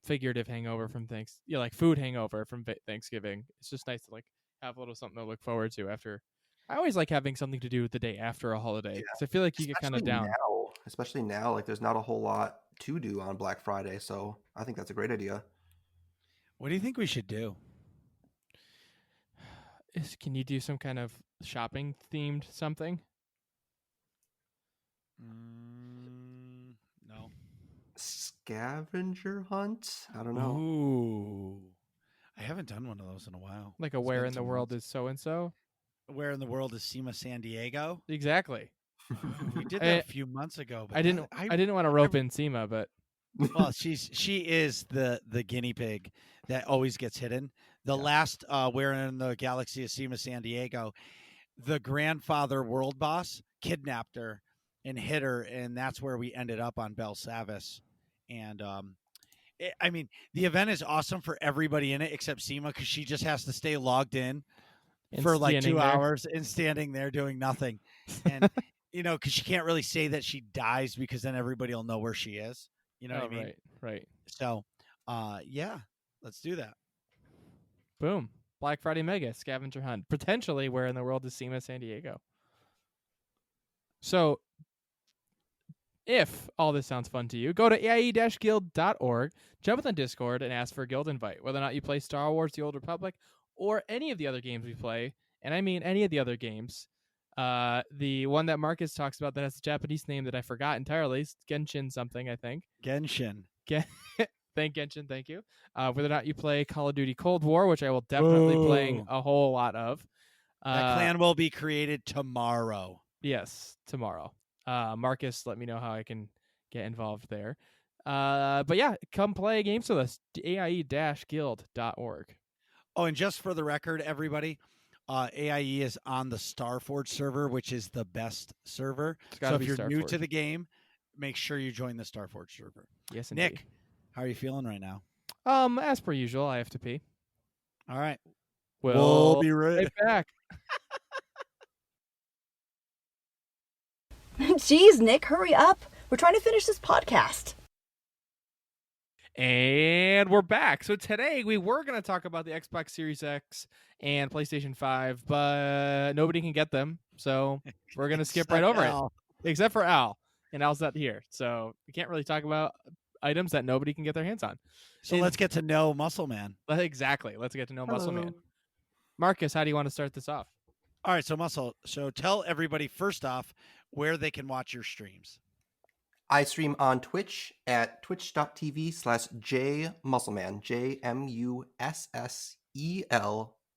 B: figurative hangover from like food hangover from Thanksgiving. It's just nice to like have a little something to look forward to after. I always like having something to do the day after a holiday because I feel like you get kind of down.
C: Especially now, like there's not a whole lot to do on Black Friday, so I think that's a great idea.
A: What do you think we should do?
B: Can you do some kind of shopping themed something?
A: No.
C: Scavenger hunt? I don't know.
A: Ooh. I haven't done one of those in a while.
B: Like a where in the world is so-and-so?
A: Where in the world is SEMA San Diego?
B: Exactly.
A: We did that a few months ago. But
B: I didn't want to rope in SEMA, but
A: well, she is the guinea pig that always gets hidden. The last Where in the Galaxy is SEMA San Diego, the grandfather world boss kidnapped her and hit her, and that's where we ended up on Bel Savis. And I mean, the event is awesome for everybody in it except SEMA because she just has to stay logged in for like 2 hours and standing there doing nothing. And, because she can't really say that she dies because then everybody will know where she is. You know what I mean?
B: Right.
A: So, yeah, let's do that.
B: Boom. Black Friday mega scavenger hunt. Potentially where in the world is SEMA San Diego. So, if all this sounds fun to you, go to aie-guild.org, jump on Discord, and ask for a guild invite. Whether or not you play Star Wars: The Old Republic or any of the other games we play, and I mean any of the other games, the one that Marcus talks about that has a Japanese name that I forgot entirely, Genshin something, I think.
A: Genshin.
B: Genshin, thank you. Whether or not you play Call of Duty Cold War, which I will definitely be playing a whole lot of.
A: That clan will be created tomorrow.
B: Yes, tomorrow. Marcus, let me know how I can get involved there. But yeah, come play games with us. AIE-guild.org.
A: Oh, and just for the record, everybody, AIE is on the Starforge server, which is the best server. So if you're new to the game, make sure you join the Starforge server.
B: Yes, indeed.
A: Nick, how are you feeling right now?
B: As per usual, I have to pee.
A: All right.
B: We'll
A: be right
B: back.
D: Jeez, Nick, hurry up. We're trying to finish this podcast.
B: And we're back. So today we were going to talk about the Xbox Series X and PlayStation 5, but nobody can get them. So we're going to skip right over it, except for Al. And Al's not here. So we can't really talk about items that nobody can get their hands on.
A: So let's get to know Musselman.
B: Exactly. Let's get to know
C: Hello.
B: Musselman. Marcus, how do you want to start this off?
A: All right, so tell everybody first off where they can watch your streams.
C: I stream on Twitch at twitch.tv/jmusselman,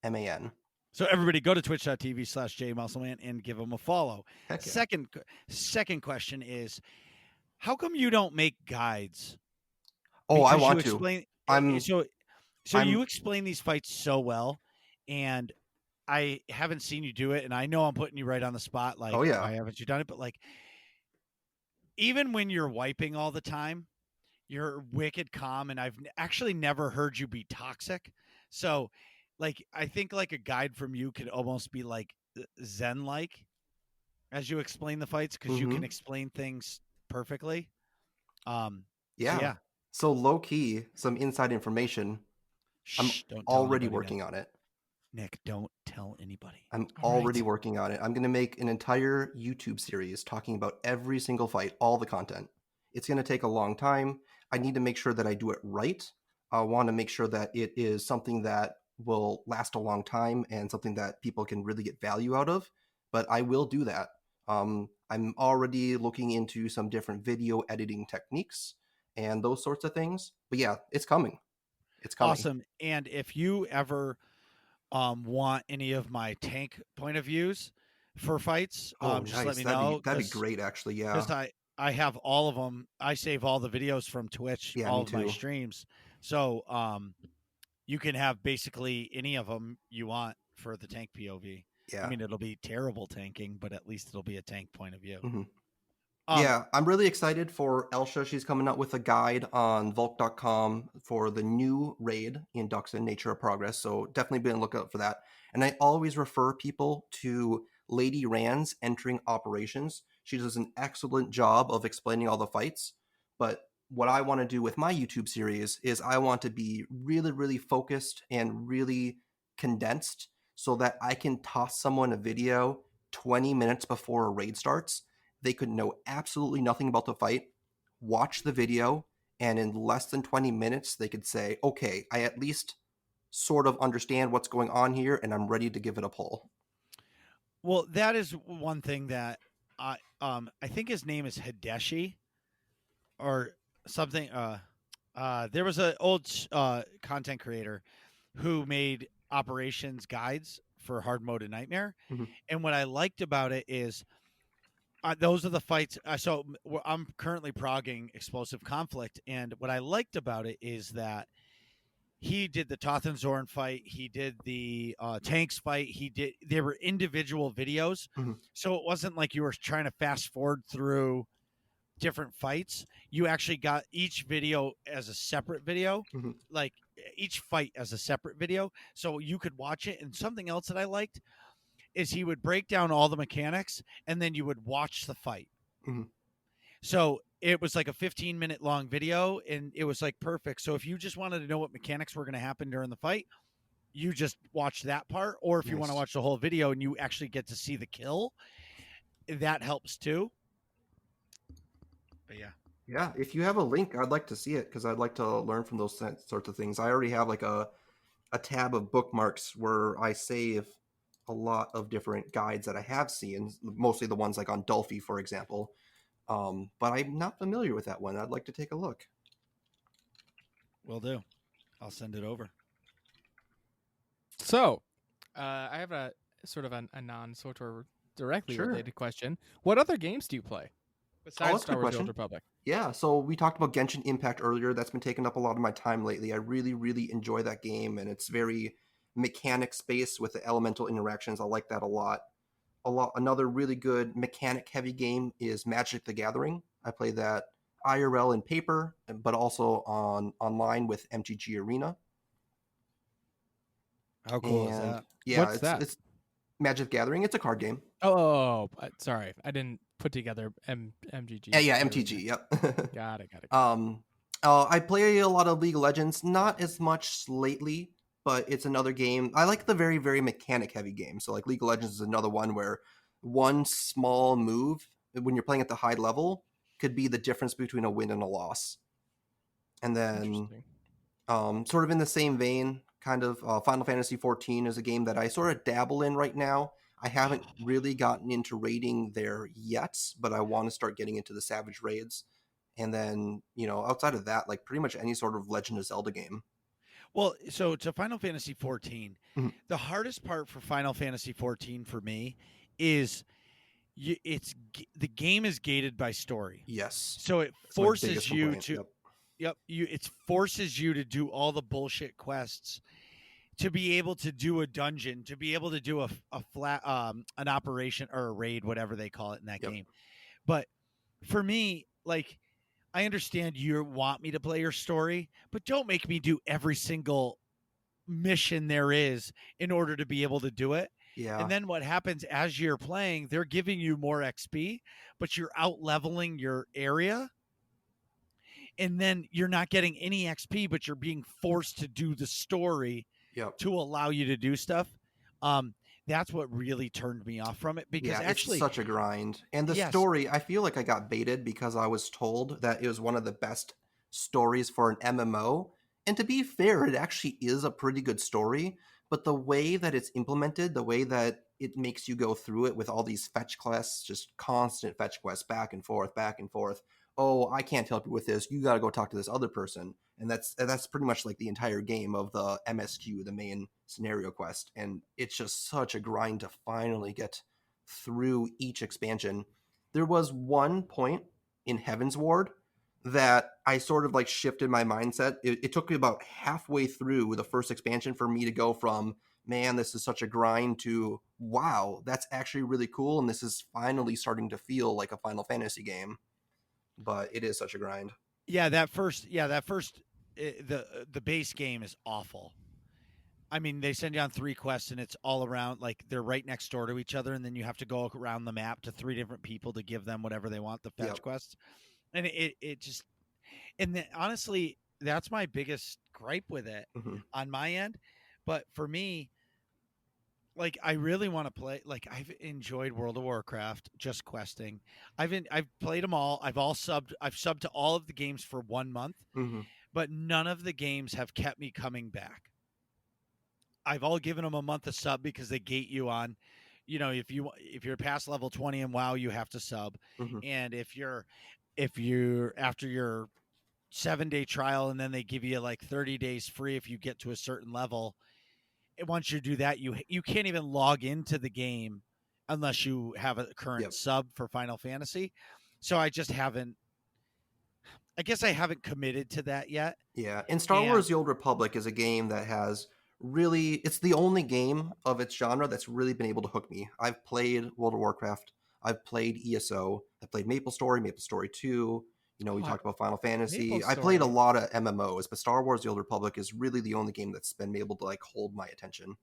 C: JMUSSELMAN.
A: So everybody go to twitch.tv/jmusselman and give them a follow.
C: Heck yeah.
A: Second question is, how come you don't make guides?
C: Oh, I
A: Because
C: want
A: you
C: to.
A: explain,
C: I'm-
A: so
C: I'm-
A: you explain these fights so well, and I haven't seen you do it, and I know I'm putting you right on the spot. Like,
C: Oh, yeah.
A: why haven't you done it? But like, even when you're wiping all the time, you're wicked calm, and I've actually never heard you be toxic. So, like, I think like a guide from you could almost be like Zen-like as you explain the fights, because you can explain things perfectly.
C: Yeah. So low key, some inside information. I'm
A: Don't tell
C: already
A: anybody,
C: working on it.
A: Nick, don't tell anybody.
C: I'm
B: All
C: already
B: right.
C: working on it. I'm going to make an entire YouTube series talking about every single fight, all the content. It's going to take a long time. I need to make sure that I do it right. I want to make sure that it is something that will last a long time and something that people can really get value out of. But I will do that. I'm already looking into some different video editing techniques and those sorts of things. But yeah, it's coming. It's coming.
A: Awesome. And if you ever want any of my tank point of views for fights, just
C: nice.
A: let me
C: that'd
A: know.
C: That'd be great, actually. Yeah.
A: Because I have all of them. I save all the videos from Twitch,
C: Yeah,
A: all
C: me
A: of my
C: too.
A: streams. So you can have basically any of them you want for the tank POV.
C: Yeah.
A: I mean, it'll be terrible tanking, but at least it'll be a tank point of view.
C: Mhm. Yeah, I'm really excited for Elsha. She's coming out with a guide on Volk.com for the new raid in Ducks and Nature of Progress. So definitely be on the lookout for that. And I always refer people to Lady Rand's Entering Operations. She does an excellent job of explaining all the fights. But what I want to do with my YouTube series is I want to be really, really focused and really condensed so that I can toss someone a video 20 minutes before a raid starts. They could know absolutely nothing about the fight, watch the video, and in less than 20 minutes, they could say, okay, I at least sort of understand what's going on here, and I'm ready to give it a pull.
A: Well, that is one thing that I think his name is Hideshi or something. There was an old content creator who made operations guides for hard mode and nightmare.
C: Mhm.
A: And what I liked about it is those are the fights. So I'm currently progging Explosive Conflict, and what I liked about it is that he did the Tothenzorn fight, he did the tanks fight, they were individual videos.
C: Mhm.
A: So it wasn't like you were trying to fast forward through different fights. You actually got each video as a separate video,
C: Mhm.
A: like each fight as a separate video, so you could watch it. And something else that I liked is he would break down all the mechanics and then you would watch the fight.
C: Mhm.
A: So it was like a 15-minute long video, and it was like perfect. So if you just wanted to know what mechanics were going to happen during the fight, you just watch that part. Or if you want to
C: Nice.
A: watch the whole video and you actually get to see the kill, that helps too. But yeah.
C: Yeah, if you have a link, I'd like to see it because I'd like to learn from those sorts of things. I already have like a tab of bookmarks where I save a lot of different guides that I have seen, mostly the ones like on Dolphy, for example. But I'm not familiar with that one. I'd like to take a look.
A: Will do. I'll send it over.
B: So, I have a sort of a non-SWTOR directly
C: Sure.
B: related question. What other games do you play besides
C: that's a
B: Star
C: good
B: Wars: The
C: question.
B: Old Republic?
C: Yeah, so we talked about Genshin Impact earlier. That's been taking up a lot of my time lately. I really, really enjoy that game, and it's very mechanics-based with the elemental interactions. I like that a lot. Another really good mechanic-heavy game is Magic: The Gathering. I play that IRL in paper, but also online with MTG Arena.
A: How cool is that?
C: Yeah,
B: What's that?
C: It's Magic: The Gathering. It's a card game.
B: Sorry, I didn't put together MGG.
C: Yeah, MTG. Yep.
B: Got it.
C: I play a lot of League of Legends, not as much lately, but it's another game. I like the very, very mechanic heavy game. So like League of Legends is another one where one small move when you're playing at the high level could be the difference between a win and a loss. And then
B: Interesting.
C: sort of in the same vein, kind of Final Fantasy 14 is a game that I sort of dabble in right now. I haven't really gotten into raiding there yet, but I want to start getting into the Savage raids. And then, outside of that, like pretty much any sort of Legend of Zelda game.
A: Well, so to Final Fantasy 14,
C: Mhm.
A: the hardest part for Final Fantasy 14 for me is the game is gated by story.
C: Yes.
A: So it
C: That's my
A: forces
C: biggest
A: you
C: complaint.
A: to
C: Yep.
A: it forces you to do all the bullshit quests to be able to do a dungeon, to be able to do a flat an operation or a raid, whatever they call it in that
C: Yep.
A: game. But for me, like, I understand you want me to play your story, but don't make me do every single mission there is in order to be able to do it.
C: Yeah.
A: And then what happens as you're playing, they're giving you more XP, but you're out leveling your area. And then you're not getting any XP, but you're being forced to do the story
C: Yep.
A: to allow you to do stuff. Um, that's what really turned me off from it because
C: Yeah, it's
A: actually,
C: such a grind. And the
A: yes,
C: story, I feel like I got baited because I was told that it was one of the best stories for an MMO. And to be fair, it actually is a pretty good story, but the way that it's implemented, the way that it makes you go through it with all these fetch quests, just constant fetch quests back and forth, back and forth. Oh, I can't help you with this. You got to go talk to this other person. And that's pretty much like the entire game of the MSQ, the main scenario quest. And it's just such a grind to finally get through each expansion. There was one point in Heaven's Ward that I sort of like shifted my mindset. It took me about halfway through the first expansion for me to go from, man, this is such a grind to, wow, that's actually really cool. And this is finally starting to feel like a Final Fantasy game. But it is such a grind.
A: the base game is awful. I mean, they send you on 3 quests and it's all around, like they're right next door to each other, and then you have to go around the map to 3 different people to give them whatever they want, the fetch
C: Yep.
A: quests. And it just, and then honestly, that's my biggest gripe with it
C: Mm-hmm.
A: on my end. But for me, like, I really want to play, like, I've enjoyed World of Warcraft, just questing. I've played them all. I've subbed to all of the games for 1 month,
C: Mm-hmm.
A: but none of the games have kept me coming back. I've all given them a month of sub because they gate you on, if you're past level 20 in WoW, you have to sub.
C: Mm-hmm.
A: And if you're after your 7-day trial, and then they give you like 30 days free if you get to a certain level. And once you do that, you can't even log into the game unless you have a current
C: Yep.
A: sub for Final Fantasy. So I just haven't. I guess I haven't committed to that yet.
C: Yeah, and Star
A: And
C: Wars: The Old Republic is a game that has really, it's the only game of its genre that's really been able to hook me. I've played World of Warcraft, I've played ESO, I played Maple Story 2, we
B: Oh,
C: talked about Final Fantasy.
B: Maple
C: I played a
B: Story.
C: lot of MMOs, but Star Wars: The Old Republic is really the only game that's been able to like hold my attention.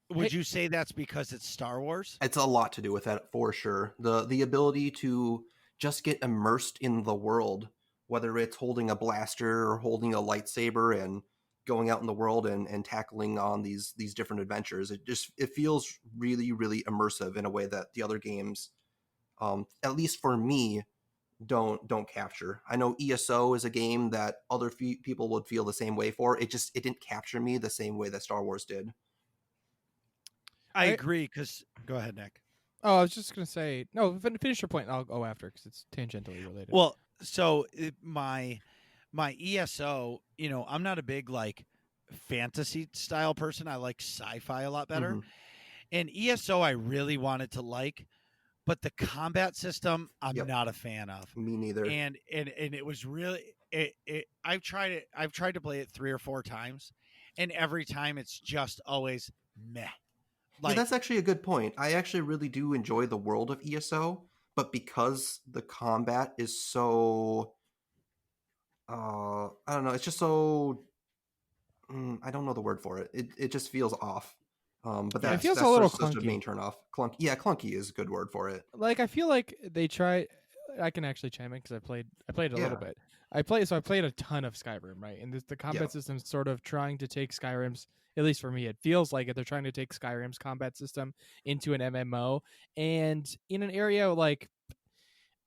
A: would
B: Hey,
A: you say that's because it's Star Wars?
C: It's a lot to do with that for sure. The ability to just get immersed in the world, whether it's holding a blaster or holding a lightsaber and going out in the world and tackling on these different adventures. It feels really, really immersive in a way that the other games, at least for me, don't capture. I know ESO is a game that other people would feel the same way for. It didn't capture me the same way that Star Wars did.
A: I
B: I
A: agree. Because go ahead, Nick.
B: oh, I was just gonna say no. Finish your point. I'll go after because it's tangentially related.
A: Well, so my ESO, I'm not a big like fantasy style person. I like sci-fi a lot better.
C: Mm-hmm.
A: And ESO I really wanted to like, but the combat system I'm
C: Yep,
A: not a fan of.
C: me neither.
A: And it was really I've tried it. I've tried to play it 3 or 4 times, and every time it's just always meh.
C: Yeah,
A: Like,
C: that's actually a good point. I actually really do enjoy the world of ESO, but because the combat is so, I don't know, it's just so, I don't know the word for it. It just feels off. But
B: Yeah, it
A: yes,
B: feels a
C: that's
B: little
C: such a
B: clunky.
C: main turn off. Clunky, yeah, clunky is a good word for it.
B: Like I feel like they try. I can actually chime in because I played a little
C: Yeah.
B: bit. I played a ton of Skyrim, right? And the
C: Yeah.
B: combat system's sort of trying to take Skyrim's, at least for me, it feels like it. They're trying to take Skyrim's combat system into an MMO, and in an area like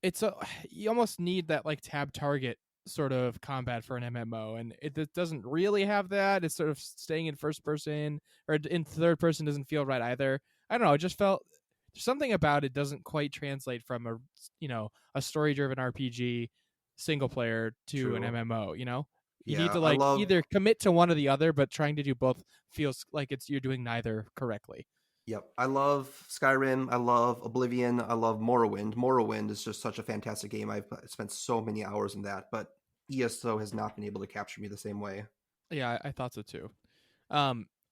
B: it's a you almost need that like tab target sort of combat for an MMO, and it doesn't really have that. It's sort of staying in first person or in third person doesn't feel right either. I don't know. It just felt something about it doesn't quite translate from a story driven RPG single player to an
C: True.
B: MMO. You need
C: Yeah.
B: to
C: I
B: like
C: love.
B: either commit to one or the other, but trying to do both feels like you're doing neither correctly.
C: Yep. I love Skyrim. I love Oblivion. I love Morrowind. Morrowind is just such a fantastic game. I've spent so many hours in that, but ESO has not been able to capture me the same way.
B: Yeah, I thought so too.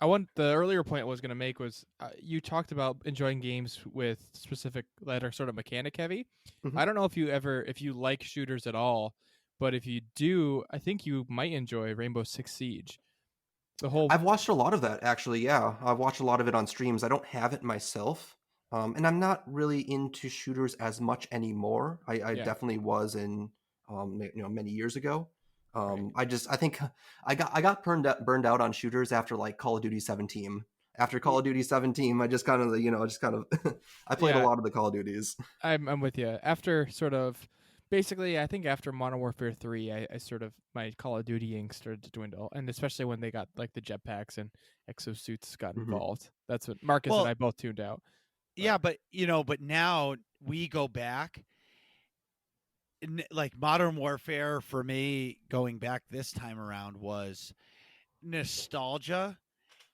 B: I want the earlier point I was going to make was you talked about enjoying games with specific that are sort of mechanic heavy.
C: Mhm.
B: I don't know if you like shooters at all, but if you do, I think you might enjoy Rainbow Six Siege. The whole
C: I've watched a lot of that actually. Yeah, I've watched a lot of it on streams. I don't have it myself, and I'm not really into shooters as much anymore. I
B: yeah,
C: definitely was in, many years ago.
B: right.
C: I think I got burned out on shooters after like Call of Duty 17. After Call
B: Y-
C: of Duty 17, I just kind of I played a
B: Yeah,
C: lot of the Call of Duties.
B: I'm with you. After sort of basically, I think after Modern Warfare 3, I sort of my Call of Duty ink started to dwindle, and especially when they got like the jetpacks and exosuits got
C: Hmm.
B: involved. That's what Marcus and
A: Well,
B: I both tuned out. But
A: yeah, but but now we go back, like Modern Warfare for me going back this time around was nostalgia.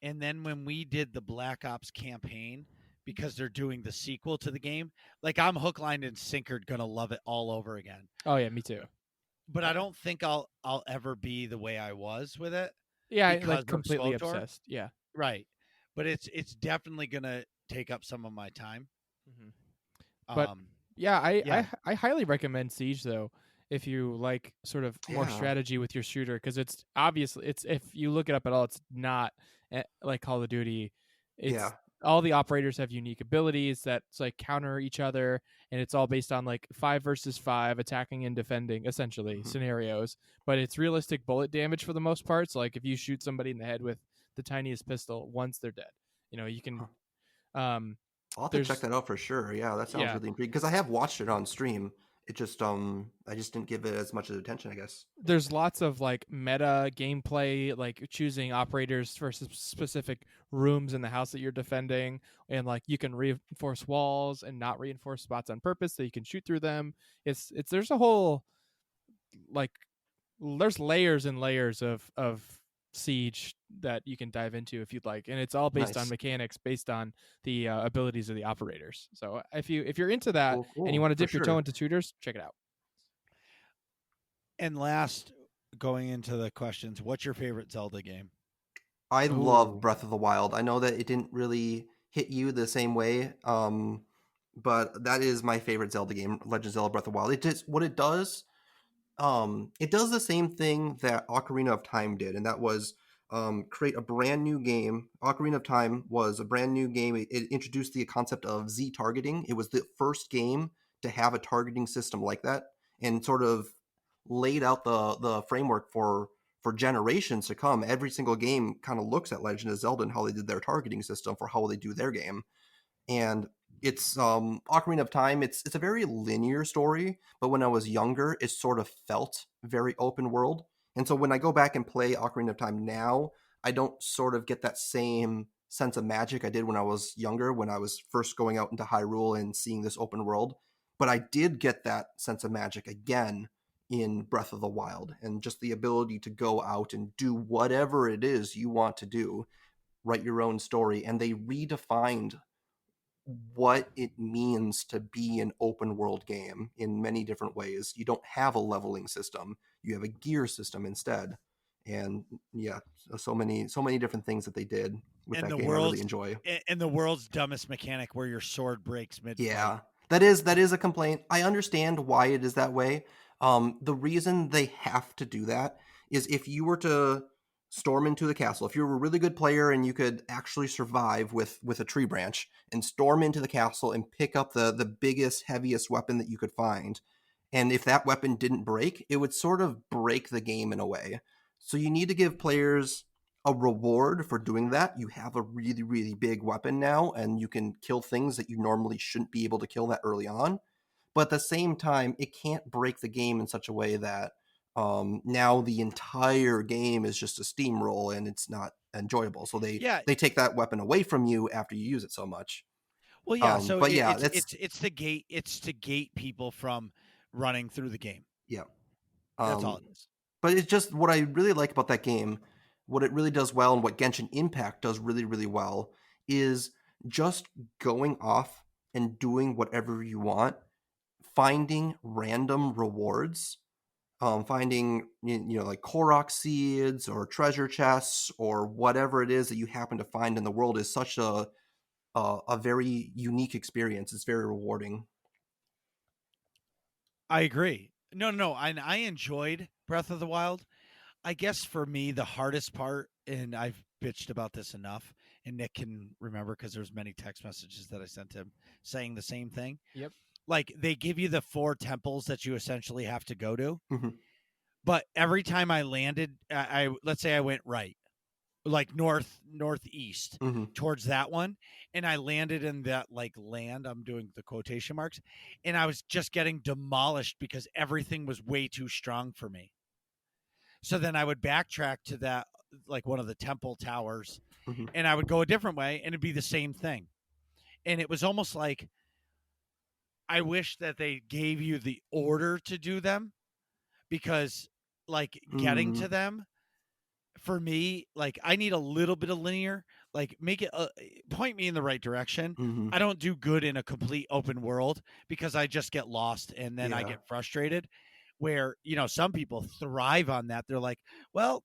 A: And then when we did the Black Ops campaign, because they're doing the sequel to the game, like I'm hook, line, and sinker gonna love it all over again.
B: oh yeah, me too.
A: But I don't think I'll ever be the way I was with it
B: Yeah,
A: because
B: like
A: of
B: completely
A: SWTOR.
B: obsessed. Yeah.
A: Right. But it's definitely gonna take up some of my time.
B: hmm But
A: Um
B: yeah,
A: yeah.
B: I highly recommend Siege though if you like sort of more
C: Yeah,
B: strategy with your shooter because it's obviously it's if you look it up at all, it's not like Call of Duty.
C: yeah.
B: It's all the operators have unique abilities that like counter each other, and it's all based on like 5 versus 5 attacking and defending essentially
C: Mhm.
B: scenarios. But it's realistic bullet damage for the most part. So like if you shoot somebody in the head with the tiniest pistol, once they're dead, you can.
C: Huh.
B: Um,
C: I'll have to check
B: there's
C: that out for sure. Yeah, that sounds
B: yeah,
C: really intriguing because I have watched it on stream. It just I just didn't give it as much attention, I guess.
B: there's lots of like meta gameplay, like choosing operators for specific rooms in the house that you're defending, and like you can reinforce walls and not reinforce spots on purpose so you can shoot through them. It's there's a whole like there's layers and layers of siege that you can dive into if you'd like, and it's all based on
C: Nice.
B: mechanics based on the abilities of the operators. So if you're into that
C: Cool,
B: and you
C: cool,
B: want to
C: for
B: dip your toe
C: sure.
B: into shooters, check it out.
A: And last, going into the questions, what's your favorite Zelda game?
C: I love
B: Oh
C: Breath of the Wild. I know that it didn't really hit you the same way, but that is my favorite Zelda game, Legend of Zelda Breath of the Wild. It just what it does the same thing that Ocarina of Time did, and that was create a brand new game. Ocarina of Time was a brand new game. It introduced the concept of Z targeting. It was the first game to have a targeting system like that, and sort of laid out the framework for generations to come. Every single game kind of looks at Legend of Zelda and how they did their targeting system for how they do their game. And it's Ocarina of Time. It's a very linear story, but when I was younger, it sort of felt very open world. And so when I go back and play Ocarina of Time now, I don't sort of get that same sense of magic I did when I was younger, when I was first going out into Hyrule and seeing this open world. But I did get that sense of magic again in Breath of the Wild, and just the ability to go out and do whatever it is you want to do, write your own story. And they redefined what it means to be an open world game in many different ways. You don't have a leveling system, you have a gear system instead. And yeah, so many different things that they did with
A: And
C: that
A: the
C: game I really
A: world's
C: enjoy.
A: and the world's dumbest mechanic where your sword breaks mid-fight.
C: Yeah, that is a complaint. I understand why it is that way. The reason they have to do that is if you were to storm into the castle, if you were a really good player and you could actually survive with a tree branch and storm into the castle and pick up the biggest, heaviest weapon that you could find, And if that weapon didn't break, it would sort of break the game in a way. So you need to give players a reward for doing that. You have a really, really big weapon now, and you can kill things that you normally shouldn't be able to kill that early on. But at the same time, it can't break the game in such a way that now the entire game is just a steamroll and it's not enjoyable. So
A: Yeah.
C: they take that weapon away from you after you use it so much.
A: Well, yeah. So
C: But yeah,
A: it's the gate. It's to gate people from running through the game.
C: yeah.
A: That's all it is.
C: But it's just what I really like about that game, what it really does well, and what Genshin Impact does really, really well, is just going off and doing whatever you want, finding random rewards, finding like Korok seeds or treasure chests or whatever it is that you happen to find in the world is such a very unique experience. It's very rewarding.
A: I agree. No. I enjoyed Breath of the Wild. I guess for me, the hardest part, and I've bitched about this enough, and Nick can remember because there's many text messages that I sent him saying the same thing.
B: Yep.
A: Like they give you the 4 temples that you essentially have to go to,
C: Mhm.
A: but every time I landed, I let's say I went right, like northeast
C: Mhm.
A: towards that one, and I landed in that like land. I'm doing the quotation marks, and I was just getting demolished because everything was way too strong for me. So then I would backtrack to that, like one of the temple towers,
C: Mhm.
A: and I would go a different way, and it'd be the same thing. And it was almost like I wish that they gave you the order to do them because, like, getting
C: Mhm.
A: to them for me, like, I need a little bit of linear, like, make it point me in the right direction.
C: Mhm.
A: I don't do good in a complete open world because I just get lost and then I
C: Yeah.
A: get frustrated. Where, some people thrive on that. They're like, well,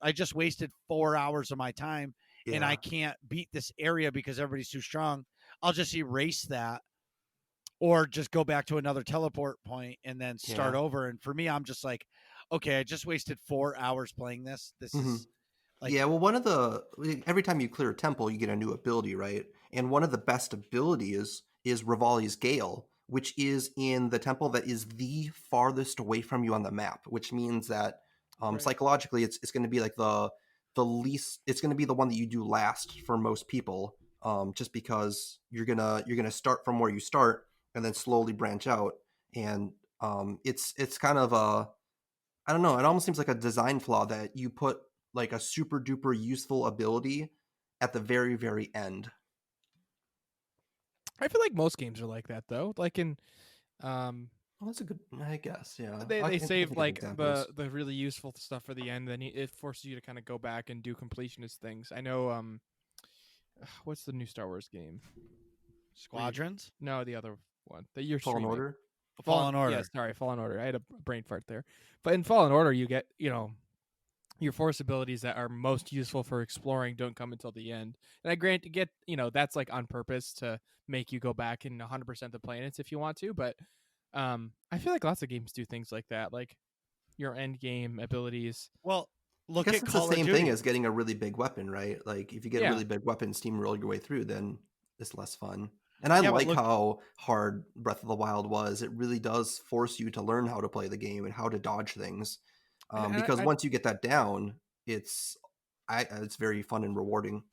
A: I just wasted 4 hours of my time and I
C: Yeah.
A: can't beat this area because everybody's too strong. I'll just erase that or just go back to another teleport point and then start
C: Yeah.
A: over. And for me, I'm just like, okay, I just wasted 4 hours playing this. This
C: Mhm.
A: is like,
C: Yeah, well, every time you clear a temple, you get a new ability, right? And one of the best abilities is Rivali's Gale, which is in the temple that is the farthest away from you on the map, which means that
B: Right.
C: psychologically, it's going to be like the least. It's going to be the one that you do last for most people, just because you're gonna start from where you start and then slowly branch out, and it's kind of a I don't know. It almost seems like a design flaw that you put like a super duper useful ability at the very, very end.
B: I feel like most games are like that though. Like in um
C: Well, that's a good, I guess. Yeah,
B: they
C: I can
B: save
C: think of
B: like
C: examples.
B: the really useful stuff for the end, then it forces you to kind of go back and do completionist things. I know what's the new Star Wars game?
A: squadrons,
B: No, the other one that you're
C: Fallen
B: streaming.
C: Order.
A: Fallen
B: Yeah,
A: Order.
B: sorry, Fallen Order. I had a brain fart there. But in Fallen Order you get, your force abilities that are most useful for exploring don't come until the end. And I get, that's like on purpose to make you go back and 100% the planets if you want to, but I feel like lots of games do things like that, like your end game abilities.
A: Well,
C: I
A: look
C: guess
A: at
C: it's the
A: Call of
C: same thing
A: Duty.
C: as getting a really big weapon, right? Like if you get a
B: Yeah.
C: really big weapon, steamroll your way through, then it's less fun. And I
A: Yeah, but
C: like
A: look,
C: how hard Breath of the Wild was. It really does force you to learn how to play the game and how to dodge things.
B: And
C: Because once you get that down, it's it's very fun and rewarding.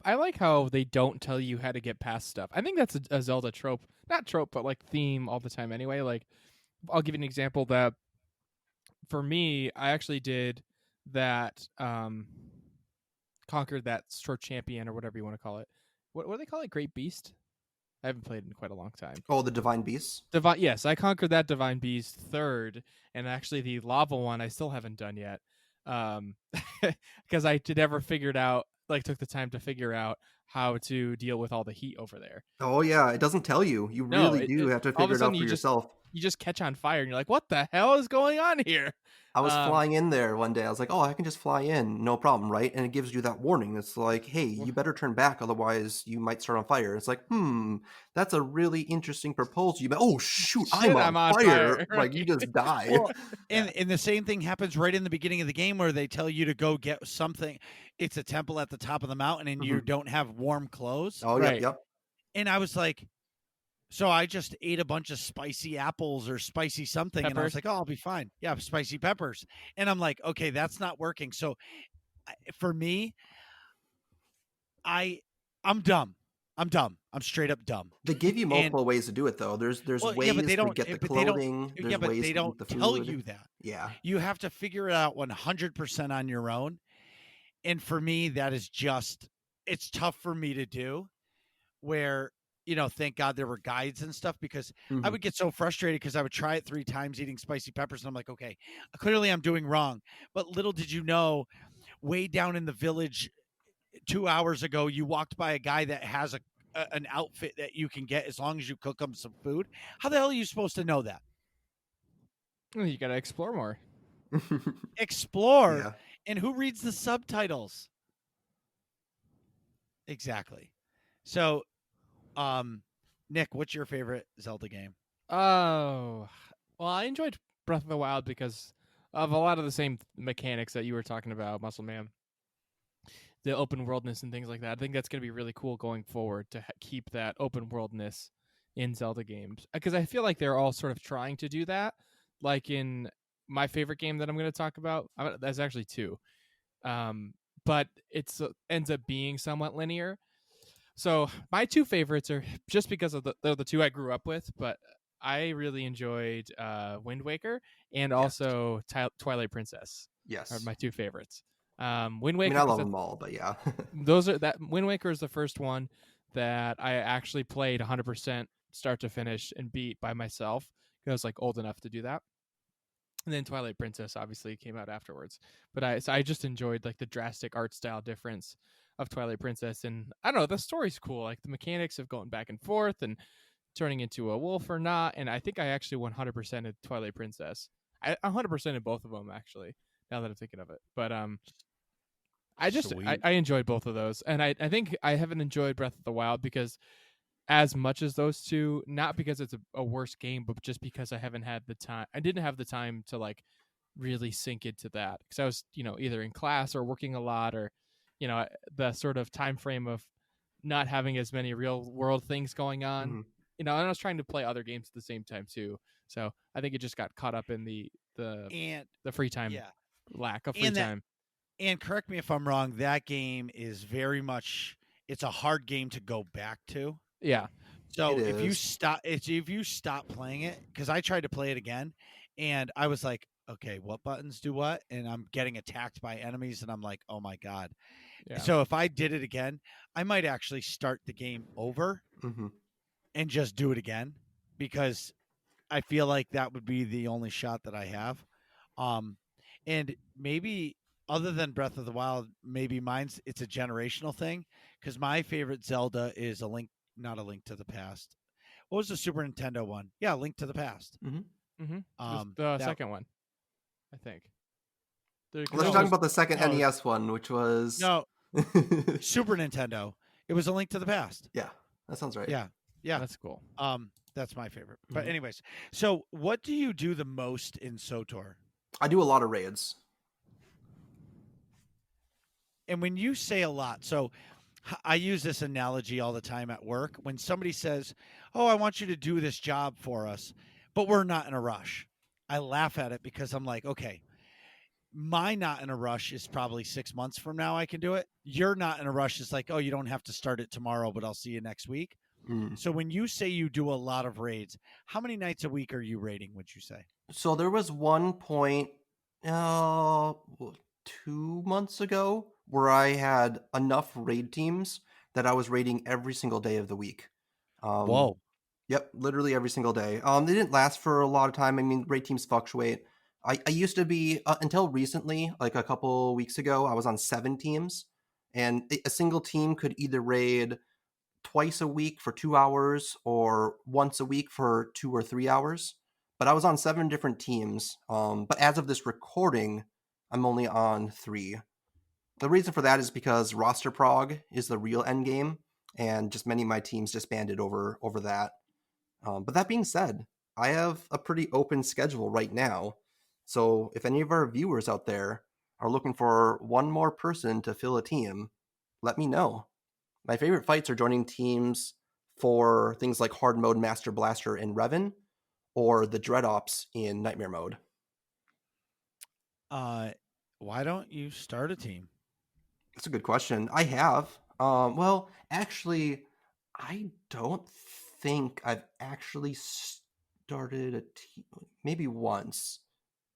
B: I like how they don't tell you how to get past stuff. I think that's a Zelda trope, not trope, but like theme all the time anyway. Like I'll give you an example that for me, I actually did that conquered that short champion or whatever you want to call it. What do they call it? Great Beast? I haven't played in quite a long time.
C: Oh, the Divine Beasts.
B: Yes, I conquered that Divine Beast third, and actually the lava one I still haven't done yet, because I did never figured out, like, took the time to figure out how to deal with all the heat over there.
C: Oh yeah, it doesn't tell you. You
B: No,
C: really do have to
B: all of a
C: figure it
B: sudden
C: out for yourself.
B: you just catch on fire, and you're like, what the hell is going on here?
C: I was
B: Um,
C: flying in there one day. I was like, "Oh, I can just fly in, no problem, right?" And it gives you that warning. It's like, "Hey, you better turn back, otherwise you might start on fire." It's like, that's a really interesting proposal. Oh shoot, I'm
B: shit,
C: on
B: I'm on
C: fire!
B: fire.
C: Like you
B: Right?
C: just die.
A: well,
B: Yeah.
A: and the same thing happens right in the beginning of the game where they tell you to go get something. It's a temple at the top of the mountain, and you
C: Mhm.
A: don't have warm clothes.
C: Oh yep,
B: Right.
C: yep.
A: And I was like, So I just ate a bunch of spicy apples or spicy something, and I was
B: Peppers.
A: like, "Oh, I'll be fine." Yeah, spicy peppers, and I'm like, "Okay, that's not working." So for me, I I'm dumb. I'm dumb. I'm straight up dumb.
C: They give you
A: And
C: multiple ways to do it though. There's
A: well, yeah,
C: ways to get the clothing,
A: yeah,
C: there's
A: but
C: ways
A: they
C: to
A: don't
C: eat the
A: tell
C: food.
A: you that.
C: Yeah.
A: You have to figure it out 100% on your own. And for me, that is just it's tough for me to do where thank God there were guides and stuff because I
C: Mhm.
A: would get so frustrated because I would try it 3 times eating spicy peppers and I'm like, okay, clearly I'm doing wrong. But little did you know, way down in the village 2 hours ago, you walked by a guy that has an outfit that you can get as long as you cook him some food. How the hell are you supposed to know that?
B: Well, you gotta explore more.
A: Explore,
C: Yeah.
A: and who reads the subtitles? Exactly. So, Nick, what's your favorite Zelda game?
B: Oh, well, I enjoyed Breath of the Wild because of a lot of the same mechanics that you were talking about, Musselman. The open worldness and things like that. I think that's going to be really cool going forward to keep that open worldness in Zelda games because I feel like they're all sort of trying to do that. Like in my favorite game that I'm going to talk about, there's actually two, but it's ends up being somewhat linear. So my two favorites are just because of they're the two I grew up with, but I really enjoyed Wind Waker and
C: Yes.
B: also Twilight Princess are
C: Yes.
B: my two favorites. Wind
C: I mean,
B: Waker
C: I
B: because
C: love them all, but yeah.
B: those are that Wind Waker is the first one that I actually played 100% start to finish and beat by myself because I was like old enough to do that. And then Twilight Princess obviously came out afterwards. But I just enjoyed like the drastic art style difference of Twilight Princess, and I don't know, the story's cool. Like the mechanics of going back and forth and turning into a wolf or not. And I think I actually 100% of Twilight Princess. I 100% of both of them actually. Now that I'm thinking of it, but
A: Sweet.
B: I enjoyed both of those, and I think I haven't enjoyed Breath of the Wild because as much as those two, not because it's a worse game, but just because I haven't had the time. I didn't have the time to like really sink into that because I was either in class or working a lot or the sort of time frame of not having as many real world things going on.
C: Mhm.
B: And I was trying to play other games at the same time too. So I think it just got caught up in
A: And
B: the free time
A: yeah,
B: lack of free
A: and that
B: time.
A: and correct me if I'm wrong, that game is very much it's a hard game to go back to.
B: Yeah.
C: It
A: So
C: is.
A: if you stop playing it, because I tried to play it again, and I was like, okay, what buttons do what? And I'm getting attacked by enemies, and I'm like, oh my god.
B: Yeah.
A: So if I did it again, I might actually start the game over
C: Mhm.
A: and just do it again because I feel like that would be the only shot that I have. Um, and maybe other than Breath of the Wild, maybe mine's it's a generational thing because my favorite Zelda is not a Link to the Past. What was the Super Nintendo one? Yeah, Link to the Past.
C: Mhm.
B: The
A: That
B: second one, I think. Because
C: Unless you're
B: there's
A: no,
C: talking
B: those.
C: about the second
A: no,
C: NES one, which was
A: no Super Nintendo. It was a Link to the Past.
C: yeah, that sounds right.
A: Yeah, yeah.
B: That's cool.
A: That's my favorite. But
C: Mhm.
A: anyways, so what do you do the most in SWTOR?
C: I do a lot of raids.
A: And when you say a lot, so I use this analogy all the time at work. When somebody says, "Oh, I want you to do this job for us, but we're not in a rush," I laugh at it because I'm like, okay, my not in a rush is probably 6 months from now I can do it. You're not in a rush is like, oh, you don't have to start it tomorrow, but I'll see you next week.
C: Mm.
A: So when you say you do a lot of raids, how many nights a week are you raiding, would you say?
C: So there was one point, uh, 2 months ago, where I had enough raid teams that I was raiding every single day of the week. Um,
A: Whoa.
C: Yep, literally every single day. They didn't last for a lot of time. I mean, raid teams fluctuate. I used to be until recently, like a couple weeks ago, I was on 7 teams, and a single team could either raid twice a week for 2 hours or once a week for 2 or 3 hours. But I was on 7 different teams. But as of this recording, I'm only on 3. The reason for that is because roster prog is the real end game, and just many of my teams disbanded over that. But that being said, I have a pretty open schedule right now. So if any of our viewers out there are looking for one more person to fill a team, let me know. My favorite fights are joining teams for things like hard mode Master Blaster in Revan or the Dread Ops in Nightmare mode?
A: Why don't you start a team?
C: That's a good question. I have. Well, actually, I don't think I've actually started a team. Maybe once.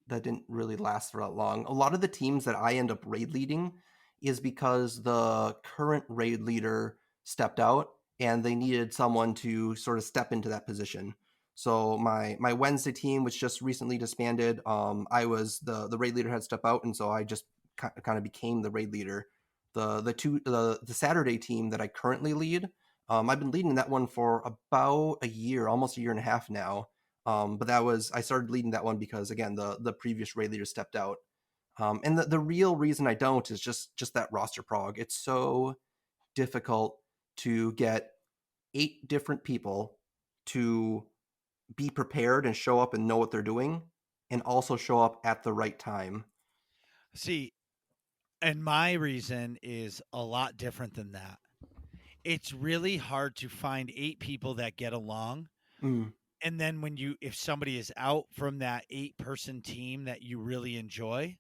C: That didn't really last for that long. A lot of the teams that I end up raid leading is because the current raid leader stepped out and they needed someone to sort of step into that position. So my Wednesday team, which just recently disbanded, I was the raid leader had stepped out, and so I just kind of became the raid leader. The Saturday team that I currently lead, I've been leading that one for about a year, almost a year and a half now. But I started leading that one because, again, the previous raid leader stepped out. And the real reason I don't is just that roster prog. It's so difficult to get 8 different people to be prepared and show up and know what they're doing, and also show up at the right time.
A: See, and my reason is a lot different than that. It's really hard to find 8 people that get along.
C: Mm,
A: And then if somebody is out from that 8-person team that you really enjoy,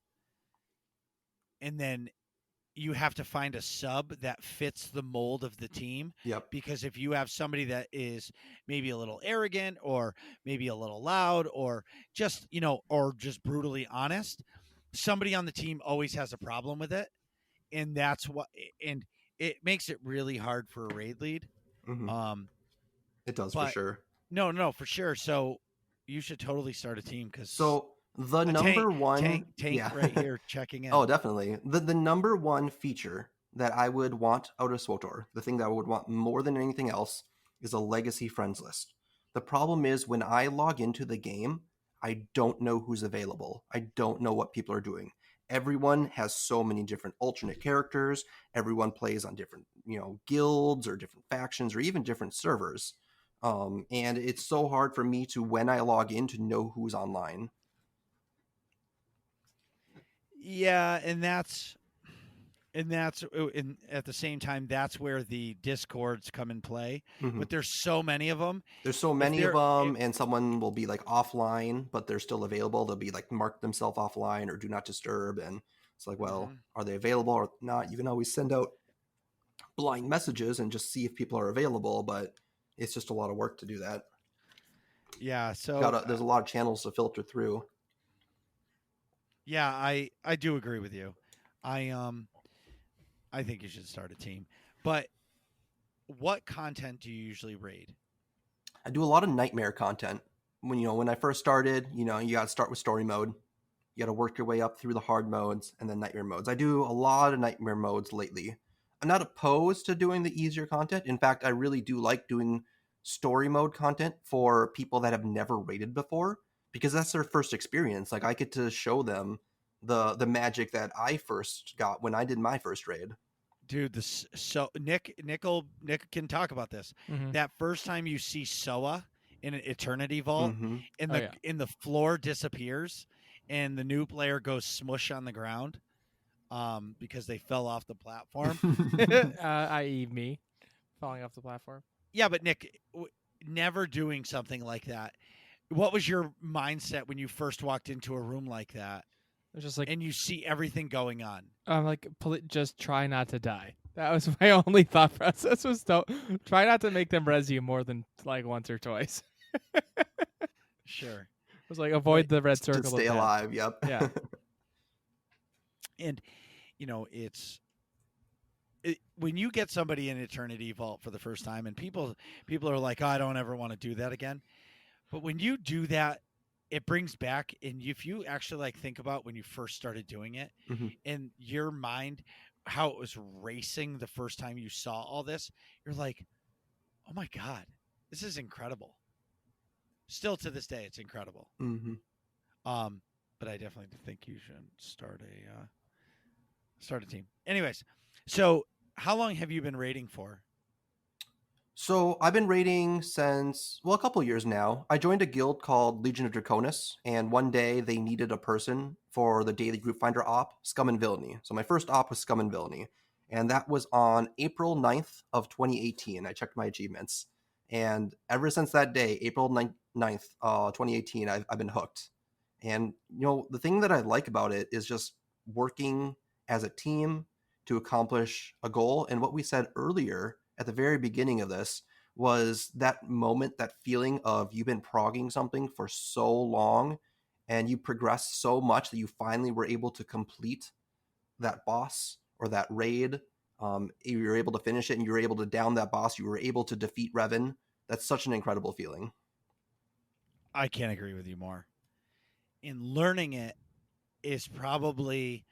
A: and then you have to find a sub that fits the mold of the team.
C: yep.
A: Because if you have somebody that is maybe a little arrogant or maybe a little loud or just, or just brutally honest, somebody on the team always has a problem with it. And and it makes it really hard for a raid lead.
C: Mm-hmm.
A: Um,
C: It does for
A: but
C: sure.
A: no, for sure. So you should totally start a team because
C: So the
A: a
C: number one,
A: tank
C: yeah.
A: right here checking in.
C: Oh, definitely. The number one feature that I would want out of SWTOR, the thing that I would want more than anything else, is a legacy friends list. The problem is when I log into the game, I don't know who's available. I don't know what people are doing. Everyone has so many different alternate characters. Everyone plays on different, guilds or different factions or even different servers. And it's so hard for me to, when I log in, to know who's online.
A: Yeah, and at the same time that's where the discords come in play.
C: Mhm.
A: But there's so many of them.
C: There's so many of them, and someone will be like offline, but they're still available. They'll be like mark themselves offline or do not disturb, and it's like, well, are they available or not? You can always send out blind messages and just see if people are available, but it's just a lot of work to do that.
A: Yeah, so
C: There's a lot of channels to filter through.
A: yeah, I do agree with you. I think you should start a team. But what content do you usually raid?
C: I do a lot of nightmare content. When I first started, you got to start with story mode. You got to work your way up through the hard modes and then nightmare modes. I do a lot of nightmare modes lately. I'm not opposed to doing the easier content. In fact, I really do like doing story mode content for people that have never raided before, because that's their first experience. Like, I get to show them the magic that I first got when I did my first raid.
A: Dude, Nick can talk about this.
B: Mhm.
A: That first time you see Soa in an Eternity Vault,
C: Mhm.
A: and the floor disappears, and the new player goes smush on the ground, because they fell off the platform.
B: I.e. me falling off the platform.
A: Yeah, but Nick, never doing something like that. What was your mindset when you first walked into a room like that?
B: It's just like,
A: and you see everything going on.
B: I'm like, just try not to die. That was my only thought process. Was try not to make them res you more than like once or twice.
A: Sure.
B: It was like, avoid the red
C: To
B: circle.
C: stay
B: of death.
C: alive. Yep.
B: Yeah.
A: And when you get somebody in Eternity Vault for the first time, and people are like, oh, I don't ever want to do that again. But when you do that, it brings back, and if you actually like think about when you first started doing it,
C: Mhm.
A: in your mind, how it was racing the first time you saw all this, you're like, oh my God, this is incredible. Still to this day, it's incredible.
C: Mhm.
A: But I definitely think you should start a team. Anyways, so how long have you been raiding for?
C: So I've been raiding since, a couple years now. I joined a guild called Legion of Draconis, and one day they needed a person for the daily group finder op, Scum and Villainy. So my first op was Scum and Villainy, and that was on April 9th of 2018. I checked my achievements. And ever since that day, April 9th, 2018, I've been hooked. And, the thing that I like about it is just working as a team to accomplish a goal. And what we said earlier at the very beginning of this was that moment, that feeling of you've been progging something for so long and you progressed so much that you finally were able to complete that boss or that raid. You were able to finish it and you were able to down that boss. You were able to defeat Revan. That's such an incredible feeling.
A: I can't agree with you more. In learning it is probably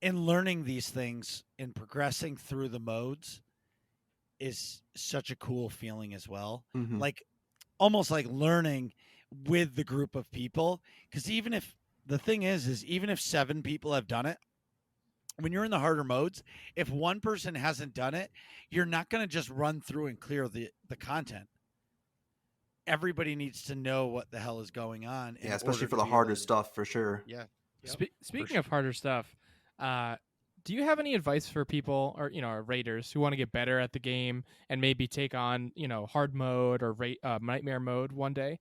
A: in learning these things and progressing through the modes is such a cool feeling as well.
C: Mm-hmm.
A: Like almost like learning with the group of people. Because even if the thing is even if 7 people have done it, when you're in the harder modes, if one person hasn't done it, you're not going to just run through and clear the content. Everybody needs to know what the hell is going on.
C: Yeah, especially for the harder stuff, for sure.
A: Yeah.
B: Speaking of harder stuff, do you have any advice for people or raiders who want to get better at the game and maybe take on hard mode or nightmare mode one day?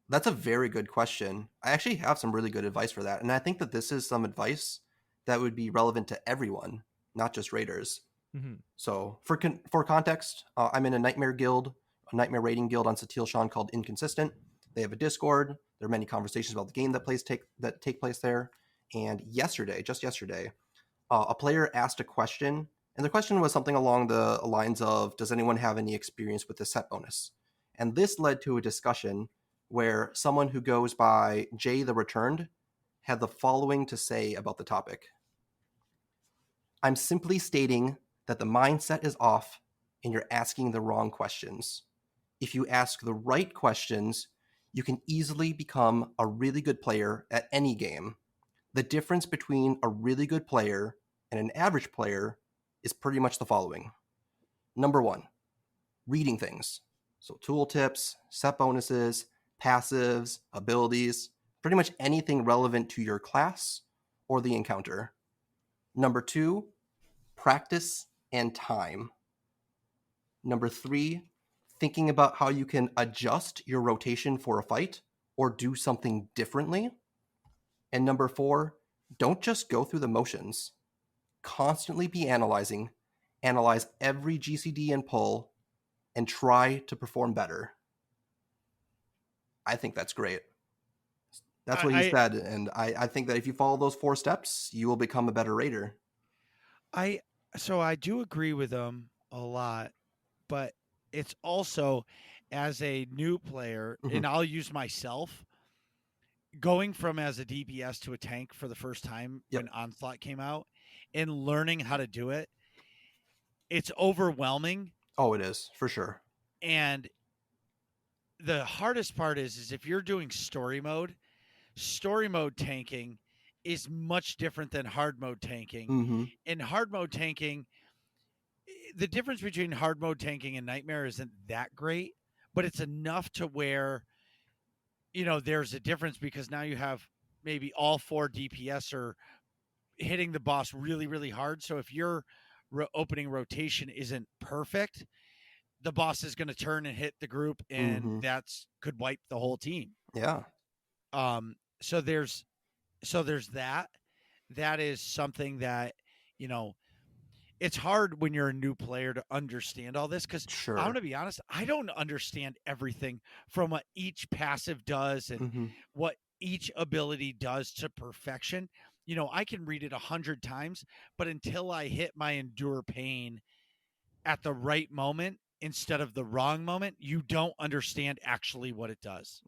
C: That's a very good question. I actually have some really good advice for that, and I think that this is some advice that would be relevant to everyone, not just raiders.
B: Mm-hmm.
C: So for context, I'm in a nightmare guild, a nightmare raiding guild on SWTOR called Inconsistent. They have a Discord. There are many conversations about the game that take place there. And just yesterday, a player asked a question, and the question was something along the lines of, does anyone have any experience with the set bonus? And this led to a discussion where someone who goes by Jay the Returned had the following to say about the topic. I'm simply stating that the mindset is off and you're asking the wrong questions. If you ask the right questions, you can easily become a really good player at any game. The difference between a really good player and an average player is pretty much the following. Number 1, reading things. So tooltips, set bonuses, passives, abilities, pretty much anything relevant to your class or the encounter. Number 2, practice and time. Number 3, thinking about how you can adjust your rotation for a fight or do something differently. And number 4, don't just go through the motions. Constantly be analyzing, analyze every GCD and pull, and try to perform better. I think that's great. That's what he said, and I think that if you follow those 4 steps, you will become a better raider.
A: I do agree with him a lot, but it's also as a new player,
C: Mhm.
A: and I'll use myself, going from as a DPS to a tank for the first time
C: Yep.
A: when Onslaught came out and learning how to do it, it's overwhelming.
C: Oh, it is, for sure.
A: And the hardest part is if you're doing story mode tanking is much different than hard mode tanking.
C: Mm-hmm.
A: In hard mode tanking, the difference between hard mode tanking and nightmare isn't that great, but it's enough to where there's a difference because now you have maybe all 4 DPS are hitting the boss really, really hard. So if your opening rotation isn't perfect, the boss is going to turn and hit the group, and that's could wipe the whole team.
C: Yeah.
A: So there's that. That is something that it's hard when you're a new player to understand all this because
C: Sure.
A: I'm going to be honest, I don't understand everything from what each passive does and what each ability does to perfection. I can read it 100 times, but until I hit my endure pain at the right moment instead of the wrong moment, you don't understand actually what it does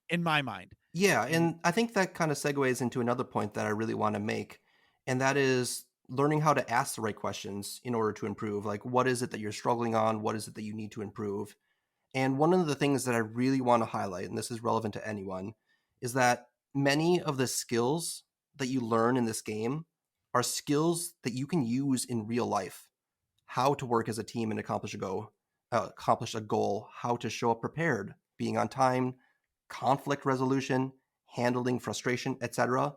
A: in my mind.
C: Yeah, and I think that kind of segues into another point that I really want to make, and that is learning how to ask the right questions in order to improve. Like, what is it that you're struggling on? What is it that you need to improve? And one of the things that I really want to highlight, and this is relevant to anyone, is that many of the skills that you learn in this game are skills that you can use in real life. How to work as a team and accomplish a goal, how to show up prepared, being on time, conflict resolution, handling frustration, etc.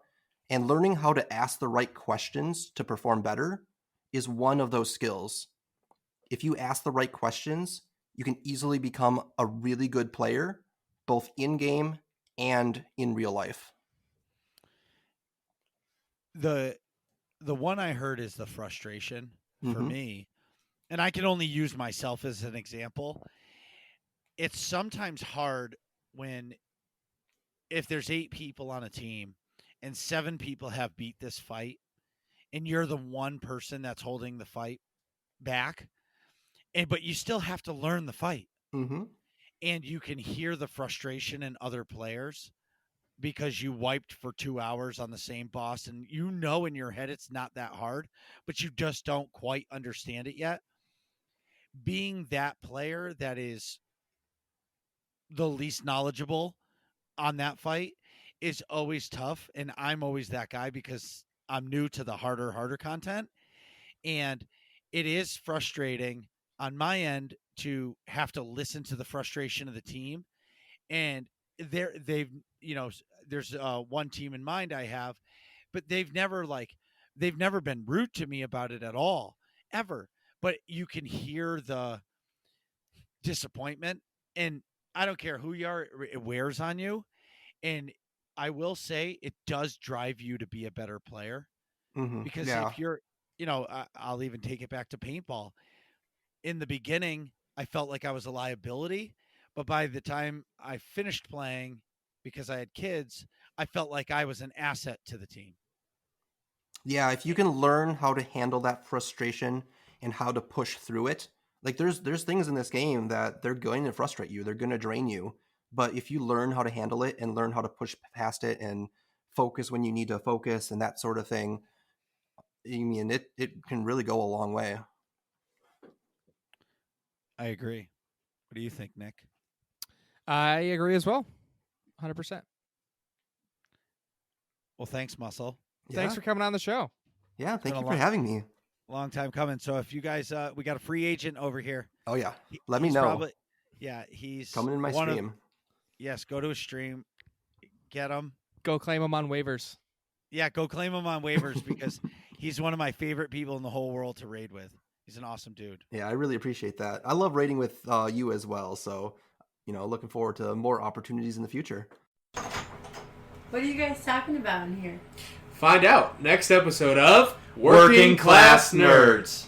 C: And learning how to ask the right questions to perform better is one of those skills. if you ask the right questions, you can easily become a really good player, both in game and in real life.
A: The one I heard is the frustration for
C: Mm-hmm.
A: me, and I can only use myself as an example. It's sometimes hard when if there's 8 people on a team and 7 people have beat this fight and you're the one person that's holding the fight back, and but you still have to learn the fight,
C: Mm-hmm.
A: and you can hear the frustration in other players because you wiped for 2 hours on the same boss, and you know in your head it's not that hard, but you just don't quite understand it yet. Being that player that is the least knowledgeable on that fight is always tough, and I'm always that guy because I'm new to the harder content, and it is frustrating on my end to have to listen to the frustration of the team. And they've there's one team in mind I have, but they've never been rude to me about it at all, ever. But you can hear the disappointment, and I don't care who you are, it wears on you. And I will say it does drive you to be a better player,
C: Mm-hmm.
A: because
C: Yeah.
A: if you're, I'll even take it back to paintball. In the beginning, I felt like I was a liability, but by the time I finished playing, because I had kids, I felt like I was an asset to the team.
C: Yeah, if you can learn how to handle that frustration and how to push through it, like there's things in this game that they're going to frustrate you, they're going to drain you, but if you learn how to handle it and learn how to push past it and focus when you need to focus and that sort of thing, I mean it can really go a long way.
A: I agree. What do you think, Nick?
B: I agree as well. 100%.
A: Well, thanks, Muscle.
B: Thanks
C: Yeah.
B: for coming on the show.
C: Yeah,
A: It's been
C: thank
A: a
C: you for having me.
A: long time coming. So if you guys, we got a free agent over here.
C: Oh yeah.
A: He-
C: Let me
A: he's
C: know.
A: Probably, yeah, he's
C: Coming in my
A: one of.
C: stream.
A: Yes, go to his stream, get him.
B: Go claim them on waivers.
A: Yeah, go claim him on waivers because he's one of my favorite people in the whole world to raid with. He's an awesome dude.
C: Yeah, I really appreciate that. I love raiding with you as well, so looking forward to more opportunities in the future.
D: What are you guys talking about in here?
E: Find out next episode of Working Class Nerds.